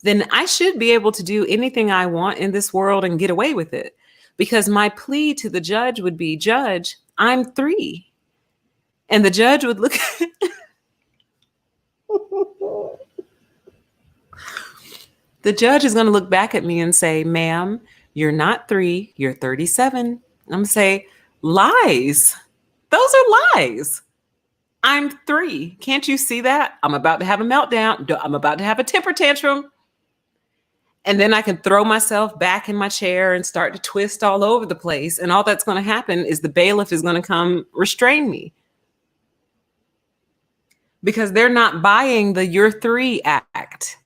then I should be able to do anything I want in this world and get away with it. Because my plea to the judge would be, Judge, I'm 3. And the judge would look the judge is going to look back at me and say, ma'am, you're not 3, you're 37. I'm going to say, lies. Those are lies. I'm 3. Can't you see that? I'm about to have a meltdown. I'm about to have a temper tantrum. And then I can throw myself back in my chair and start to twist all over the place. And all that's going to happen is the bailiff is going to come restrain me. Because they're not buying the You're 3 act.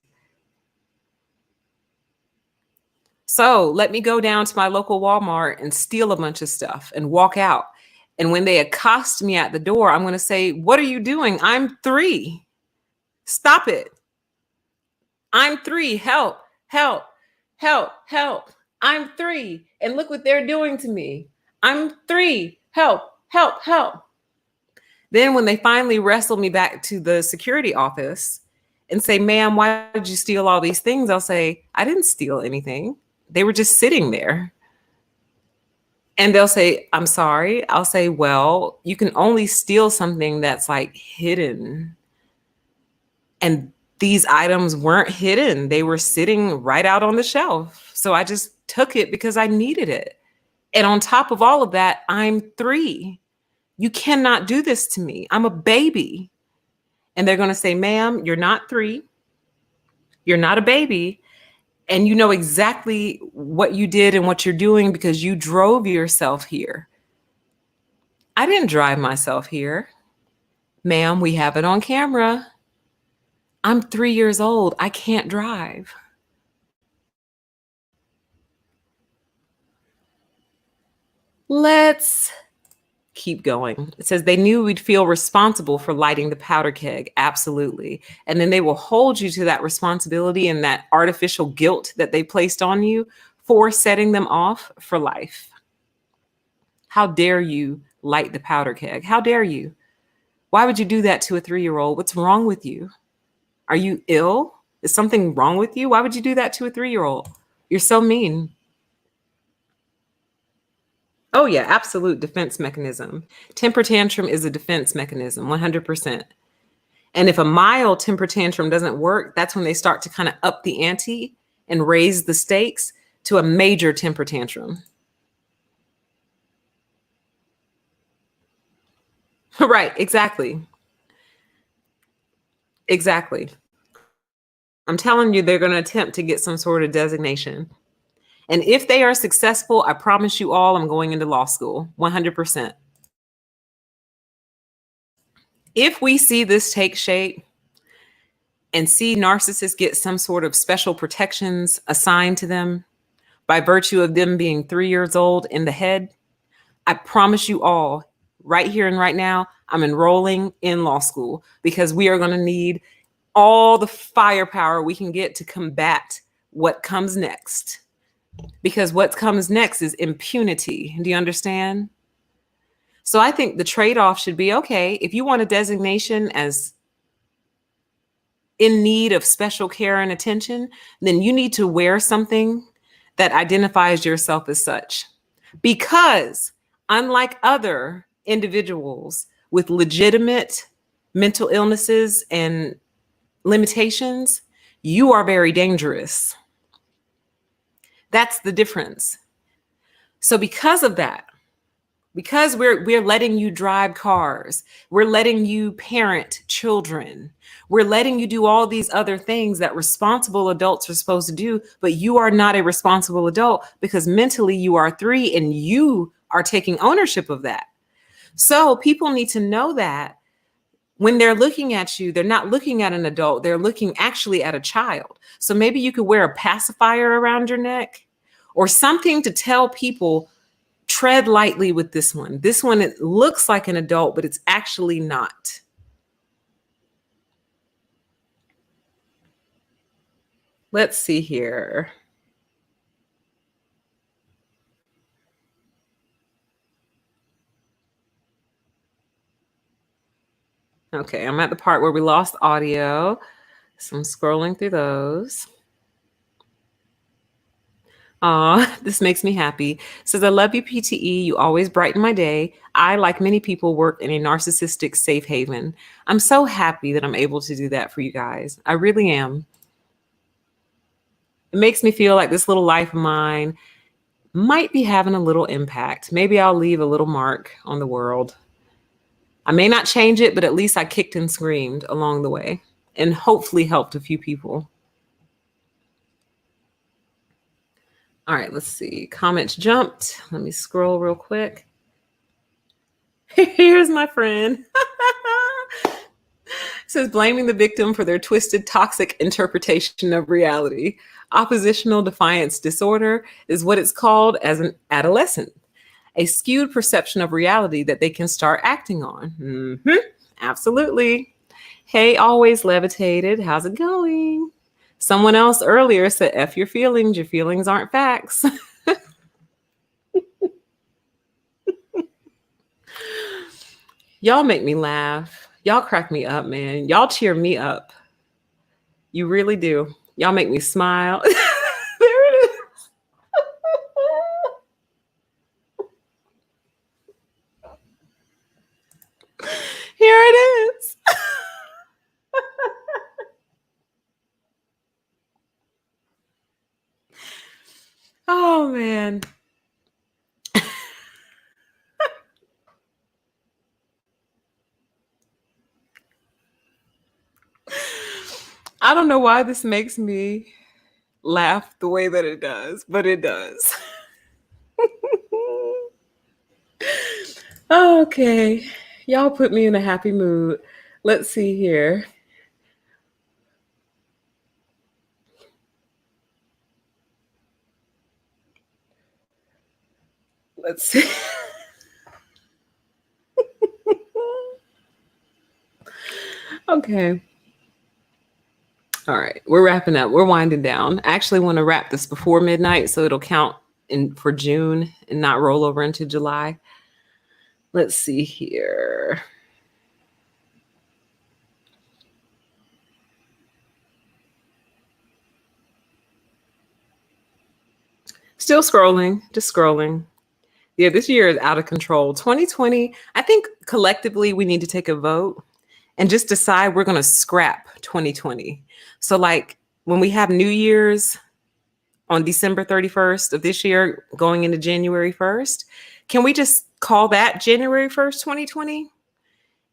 So let me go down to my local Walmart and steal a bunch of stuff and walk out. And when they accost me at the door, I'm going to say, what are you doing? I'm 3. Stop it. I'm 3. Help, help, help, help. I'm 3. And look what they're doing to me. I'm 3. Help, help, help. Then when they finally wrestle me back to the security office and say, ma'am, why did you steal all these things? I'll say, I didn't steal anything. They were just sitting there. And they'll say, I'm sorry. I'll say, well, you can only steal something that's like hidden. And these items weren't hidden. They were sitting right out on the shelf. So I just took it because I needed it. And on top of all of that, I'm 3. You cannot do this to me. I'm a baby. And they're going to say, ma'am, you're not 3. You're not a baby. And you know exactly what you did and what you're doing because you drove yourself here. I didn't drive myself here. Ma'am, we have it on camera. I'm 3 years old. I can't drive. Let's keep going. It says they knew we'd feel responsible for lighting the powder keg. Absolutely. And then they will hold you to that responsibility and that artificial guilt that they placed on you for setting them off for life. How dare you light the powder keg? How dare you? Why would you do that to a 3-year-old? What's wrong with you? Are you ill? Is something wrong with you? Why would you do that to a 3-year-old? You're so mean. Oh, yeah, absolute defense mechanism. Temper tantrum is a defense mechanism, 100%. And if a mild temper tantrum doesn't work, that's when they start to kind of up the ante and raise the stakes to a major temper tantrum. Right, exactly. Exactly. I'm telling you, they're going to attempt to get some sort of designation. And if they are successful, I promise you all, I'm going into law school, 100%. If we see this take shape and see narcissists get some sort of special protections assigned to them by virtue of them being 3 years old in the head, I promise you all, right here and right now, I'm enrolling in law school because we are going to need all the firepower we can get to combat what comes next. Because what comes next is impunity. Do you understand? So I think the trade-off should be, okay, if you want a designation as in need of special care and attention, then you need to wear something that identifies yourself as such. Because unlike other individuals with legitimate mental illnesses and limitations, you are very dangerous. That's the difference. So because of that, because we're letting you drive cars, we're letting you parent children, we're letting you do all these other things that responsible adults are supposed to do, but you are not a responsible adult because mentally you are 3 and you are taking ownership of that. So people need to know that when they're looking at you, they're not looking at an adult, they're looking actually at a child. So maybe you could wear a pacifier around your neck or something to tell people, tread lightly with this one. This one, it looks like an adult, but it's actually not. Let's see here. Okay, I'm at the part where we lost audio. So I'm scrolling through those. Aw, this makes me happy. Says, I love you, PTE. You always brighten my day. I, like many people, work in a narcissistic safe haven. I'm so happy that I'm able to do that for you guys. I really am. It makes me feel like this little life of mine might be having a little impact. Maybe I'll leave a little mark on the world. I may not change it, but at least I kicked and screamed along the way and hopefully helped a few people. All right, let's see. Comments jumped. Let me scroll real quick. Here's my friend. Says blaming the victim for their twisted, toxic interpretation of reality. Oppositional defiance disorder is what it's called as an adolescent. A skewed perception of reality that they can start acting on. Absolutely. Hey, always levitated. How's it going? Someone else earlier said, F your feelings. Your feelings aren't facts. Y'all make me laugh. Y'all crack me up, man. Y'all cheer me up. You really do. Y'all make me smile. There it is. Here it is. Oh, man. I don't know why this makes me laugh the way that it does, but it does. Okay. Y'all put me in a happy mood. Let's see here. Let's see. Okay. All right. We're wrapping up. We're winding down. I actually want to wrap this before midnight so it'll count in for June and not roll over into July. Let's see here. Still scrolling, just scrolling. Yeah, this year is out of control. 2020, I think collectively we need to take a vote and just decide we're going to scrap 2020. So, like when we have New Year's on December 31st of this year, going into January 1st, can we just call that January 1st, 2020?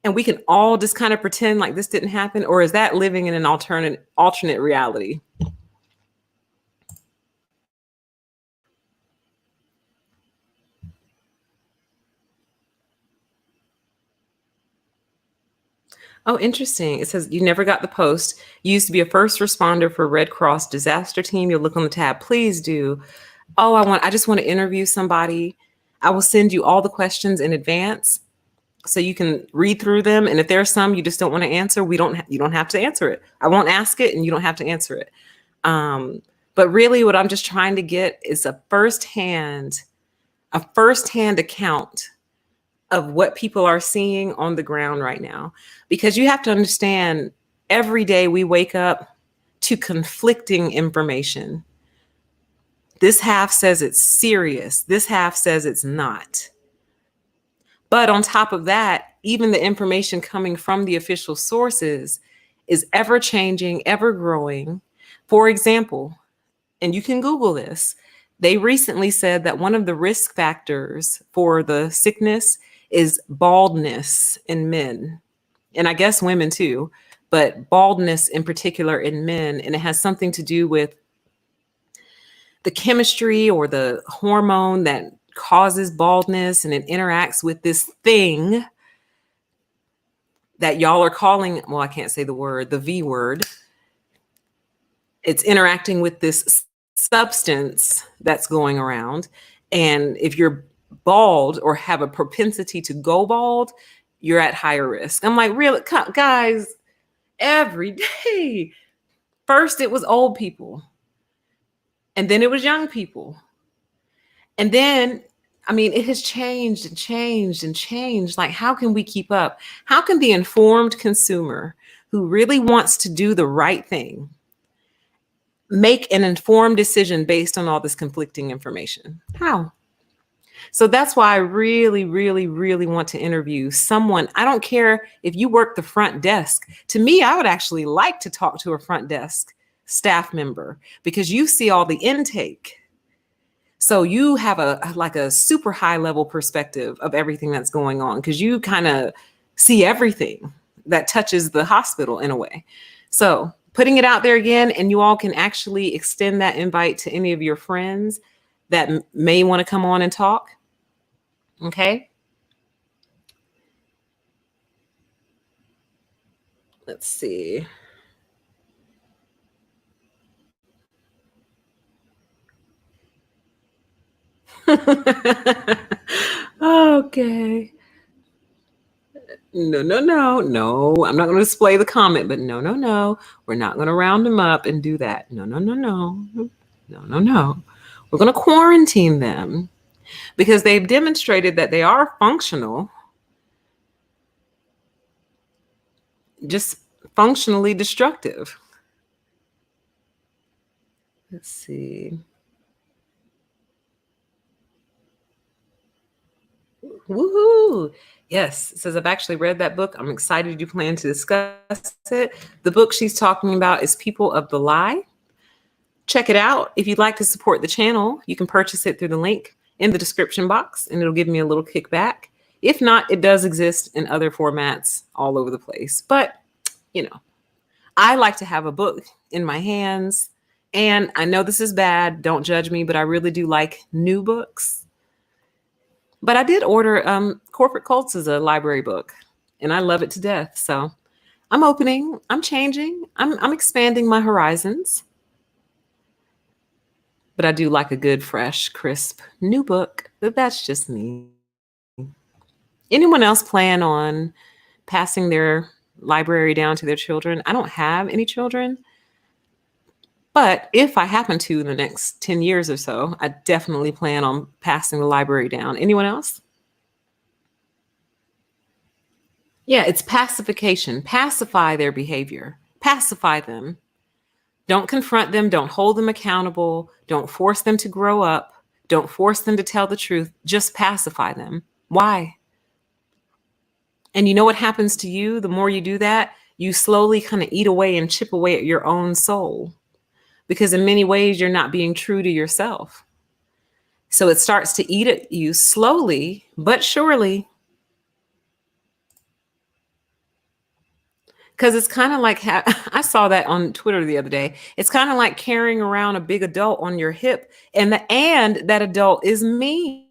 And we can all just kind of pretend like this didn't happen? Or is that living in an alternate reality? Oh, interesting. It says you never got the post. You used to be a first responder for Red Cross disaster team. You'll look on the tab. Please do. Oh, I just want to interview somebody. I will send you all the questions in advance so you can read through them. And if there are some you just don't want to answer, you don't have to answer it. I won't ask it and you don't have to answer it. But really what I'm just trying to get is a firsthand account of what people are seeing on the ground right now. Because you have to understand, every day we wake up to conflicting information. This half says it's serious. This half says it's not. But on top of that, even the information coming from the official sources is ever changing, ever growing. For example, and you can Google this, they recently said that one of the risk factors for the sickness is baldness in men. And I guess women too, but baldness in particular in men. And it has something to do with the chemistry or the hormone that causes baldness, and it interacts with this thing that y'all are calling, well, I can't say the word, the V word. It's interacting with this substance that's going around. And if you're bald or have a propensity to go bald, you're at higher risk. I'm like, really, guys, every day. First, it was old people. And then it was young people. And then, I mean, it has changed and changed and changed. Like, how can we keep up? How can the informed consumer who really wants to do the right thing make an informed decision based on all this conflicting information? How? So that's why I really, really, really want to interview someone. I don't care if you work the front desk. To me, I would actually like to talk to a front desk staff member because you see all the intake. So you have a super high level perspective of everything that's going on because you kind of see everything that touches the hospital in a way. So putting it out there again, and you all can actually extend that invite to any of your friends that may want to come on and talk. Okay. Let's see. Okay. No. I'm not going to display the comment, but no. We're not going to round them up and do that. No. We're going to quarantine them because they've demonstrated that they are functional, just functionally destructive. Let's see. Woohoo! Yes, it says I've actually read that book. I'm excited you plan to discuss it. The book she's talking about is People of the Lie. Check it out. If you'd like to support the channel, you can purchase it through the link in the description box, and it'll give me a little kickback. If not, it does exist in other formats all over the place. But, you know, I like to have a book in my hands. And I know this is bad. Don't judge me, but I really do like new books. But I did order Corporate Cults as a library book, and I love it to death. So I'm opening, I'm changing, I'm expanding my horizons. But I do like a good, fresh, crisp new book. But that's just me. Anyone else plan on passing their library down to their children? I don't have any children, but if I happen to in the next 10 years or so, I definitely plan on passing the library down. Anyone else? Yeah, it's pacification. Pacify their behavior. Pacify them. Don't confront them. Don't hold them accountable. Don't force them to grow up. Don't force them to tell the truth. Just pacify them. Why? And you know what happens to you? The more you do that, you slowly kind of eat away and chip away at your own soul. Because in many ways, you're not being true to yourself. So it starts to eat at you slowly, but surely. Because it's kind of like, I saw that on Twitter the other day. It's kind of like carrying around a big adult on your hip, and that adult is mean.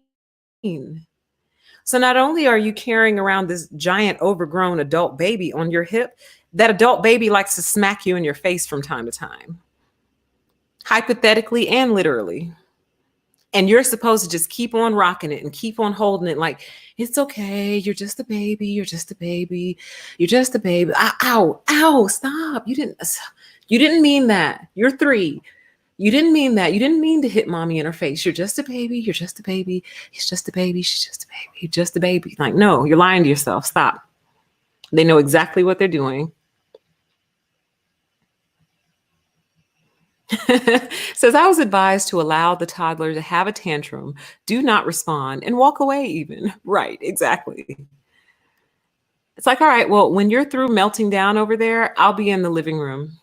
So not only are you carrying around this giant overgrown adult baby on your hip, that adult baby likes to smack you in your face from time to time, hypothetically and literally. And you're supposed to just keep on rocking it and keep on holding it like, it's okay. You're just a baby. You're just a baby. You're just a baby. Ow, ow, stop. You didn't mean that. You're 3. You didn't mean that. You didn't mean to hit mommy in her face. You're just a baby. You're just a baby. He's just a baby. She's just a baby. You're just a baby. Like, no, you're lying to yourself. Stop. They know exactly what they're doing. Says, I was advised to allow the toddler to have a tantrum, do not respond, and walk away even. Right, exactly. It's like, all right, well, when you're through melting down over there, I'll be in the living room.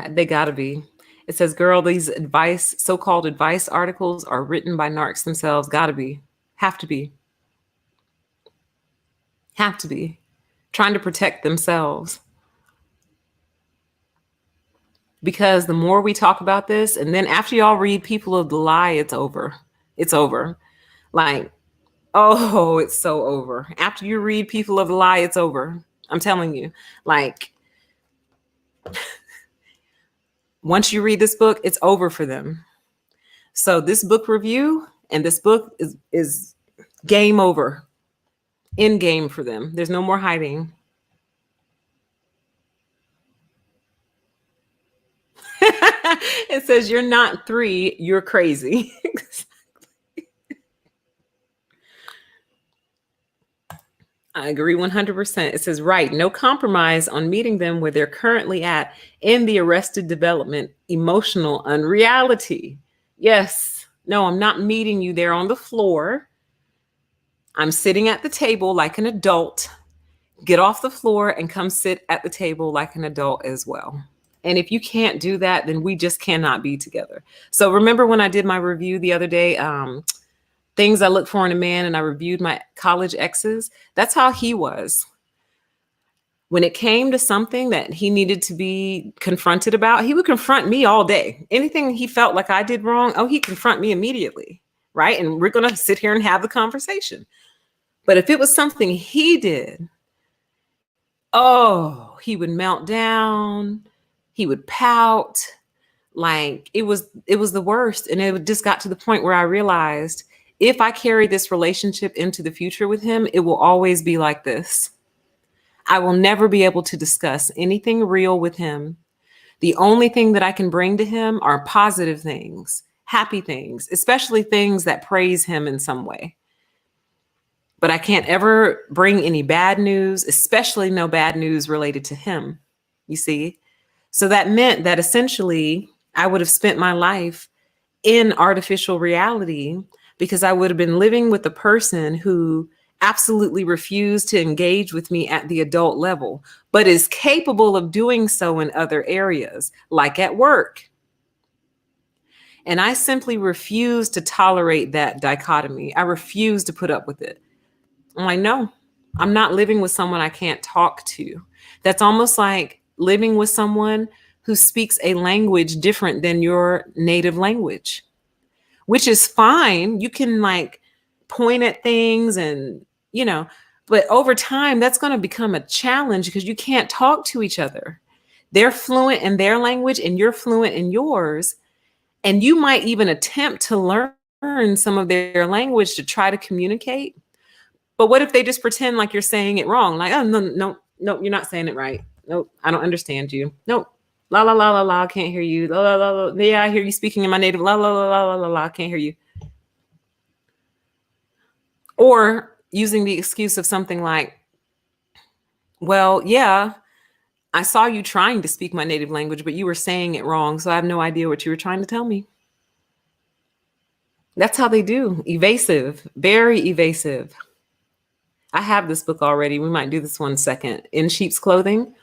They gotta be. It says, girl, these so-called advice articles are written by narcs themselves. Gotta be. Have to be. Have to be. Trying to protect themselves. Because the more we talk about this, and then after y'all read People of the Lie, it's over. It's over. Like, oh, it's so over. After you read People of the Lie, it's over. I'm telling you. Like, once you read this book, it's over for them. So this book review and this book is game over. In game for them. There's no more hiding. It says, you're not 3, you're crazy. I agree 100%. It says, right, no compromise on meeting them where they're currently at in the arrested development, emotional unreality. Yes, no, I'm not meeting you there on the floor. I'm sitting at the table like an adult. Get off the floor and come sit at the table like an adult as well. And if you can't do that, then we just cannot be together. So remember when I did my review the other day, things I look for in a man, and I reviewed my college exes? That's how he was. When it came to something that he needed to be confronted about, he would confront me all day. Anything he felt like I did wrong, oh, he'd confront me immediately, right? And we're going to sit here and have the conversation. But if it was something he did, oh, he would melt down. He would pout. Like it was the worst. And it just got to the point where I realized if I carry this relationship into the future with him, it will always be like this. I will never be able to discuss anything real with him. The only thing that I can bring to him are positive things, happy things, especially things that praise him in some way. But I can't ever bring any bad news, especially no bad news related to him, you see? So that meant that essentially I would have spent my life in artificial reality because I would have been living with a person who absolutely refused to engage with me at the adult level, but is capable of doing so in other areas, like at work. And I simply refuse to tolerate that dichotomy. I refuse to put up with it. I'm like, no, I'm not living with someone I can't talk to. That's almost like living with someone who speaks a language different than your native language, which is fine. You can like point at things and, you know, but over time, that's going to become a challenge because you can't talk to each other. They're fluent in their language and you're fluent in yours. And you might even attempt to learn some of their language to try to communicate. But what if they just pretend like you're saying it wrong? Like, oh, no, no, no, you're not saying it right. Nope, I don't understand you. Nope. La la la la la, I can't hear you. La la la la. Yeah, I hear you speaking in my native. La la la la la la la, I can't hear you. Or using the excuse of something like, well, yeah, I saw you trying to speak my native language, but you were saying it wrong. So I have no idea what you were trying to tell me. That's how they do. Evasive, very evasive. I have this book already. We might do this one second. In Sheep's Clothing.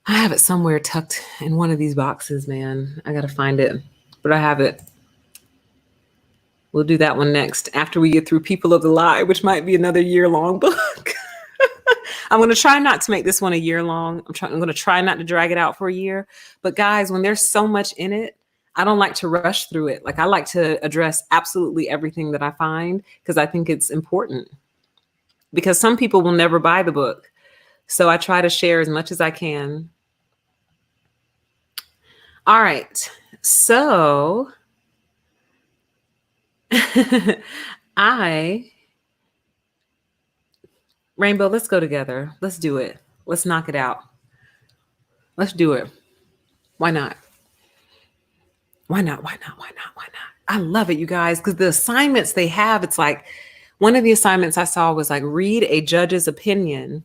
I have it somewhere tucked in one of these boxes, man. I got to find it, but I have it. We'll do that one next after we get through People of the Lie, which might be another year-long book. I'm going to try not to make this one a year long. I'm going to try not to drag it out for a year. But guys, when there's so much in it, I don't like to rush through it. Like I like to address absolutely everything that I find because I think it's important. Because some people will never buy the book. So I try to share as much as I can. All right. So Rainbow, let's go together. Let's do it. Let's knock it out. Let's do it. Why not? Why not? Why not? Why not? Why not? I love it, you guys, because the assignments they have, it's like one of the assignments I saw was like read a judge's opinion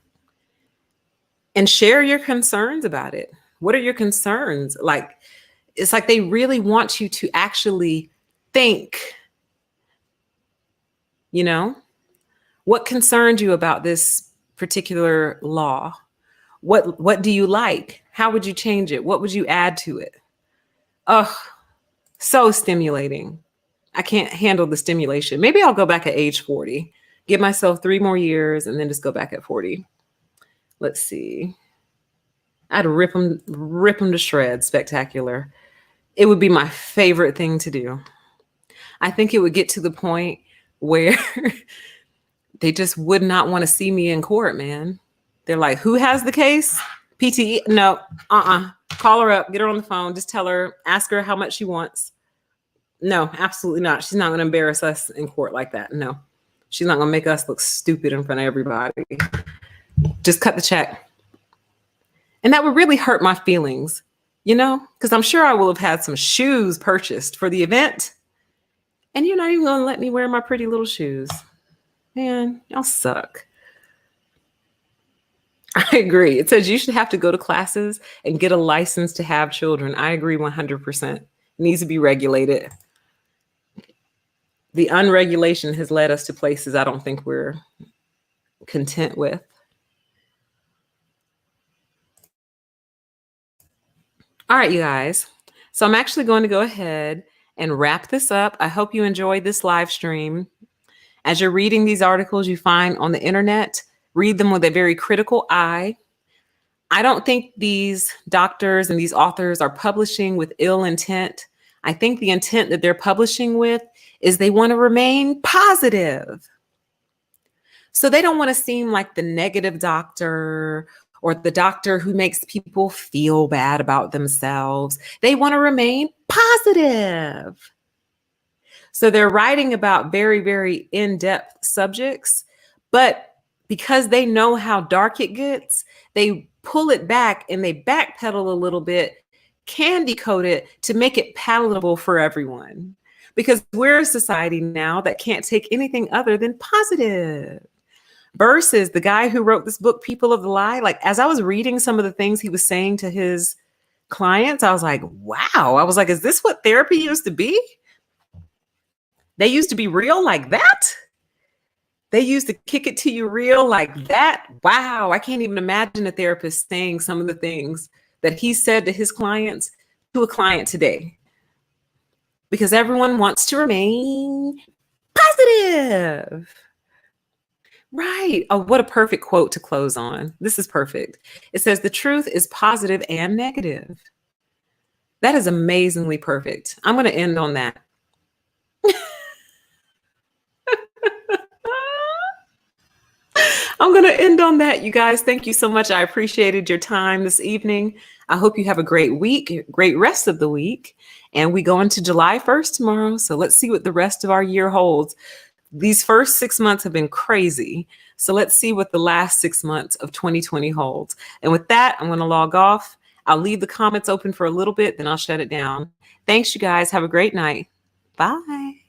and share your concerns about it. What are your concerns? Like, it's like they really want you to actually think, you know, what concerns you about this particular law? What do you like? How would you change it? What would you add to it? Oh, so stimulating. I can't handle the stimulation. Maybe I'll go back at age 40, give myself 3 more years and then just go back at 40. Let's see. I'd rip them to shreds. Spectacular. It would be my favorite thing to do. I think it would get to the point where they just would not want to see me in court, man. They're like, who has the case? PTE? No, Call her up, get her on the phone, just tell her, ask her how much she wants. No, absolutely not. She's not going to embarrass us in court like that. No, she's not going to make us look stupid in front of everybody. Just cut the check. And that would really hurt my feelings, you know, because I'm sure I will have had some shoes purchased for the event. And you're not even going to let me wear my pretty little shoes. Man, y'all suck. I agree. It says you should have to go to classes and get a license to have children. I agree 100%. It needs to be regulated. The unregulation has led us to places I don't think we're content with. All right, you guys. So I'm actually going to go ahead and wrap this up. I hope you enjoyed this live stream. As you're reading these articles you find on the internet, read them with a very critical eye. I don't think these doctors and these authors are publishing with ill intent. I think the intent that they're publishing with is they want to remain positive. So they don't want to seem like the negative doctor or the doctor who makes people feel bad about themselves. They want to remain positive. So they're writing about very, very in-depth subjects, but because they know how dark it gets, they pull it back and they backpedal a little bit, candy coat it to make it palatable for everyone. Because we're a society now that can't take anything other than positive. Versus the guy who wrote this book, People of the Lie, like as I was reading some of the things he was saying to his clients, I was like, wow. I was like, is this what therapy used to be? They used to be real like that? They used to kick it to you real like that? Wow. I can't even imagine a therapist saying some of the things that he said to his clients to a client today. Because everyone wants to remain positive. Right. Oh, what a perfect quote to close on. This is perfect. It says, the truth is positive and negative. That is amazingly perfect. I'm going to end on that. I'm going to end on that, you guys. Thank you so much. I appreciated your time this evening. I hope you have a great week, great rest of the week. And we go into July 1st tomorrow. So let's see what the rest of our year holds. These first 6 months have been crazy. So let's see what the last 6 months of 2020 holds. And with that, I'm going to log off. I'll leave the comments open for a little bit, then I'll shut it down. Thanks, you guys. Have a great night. Bye.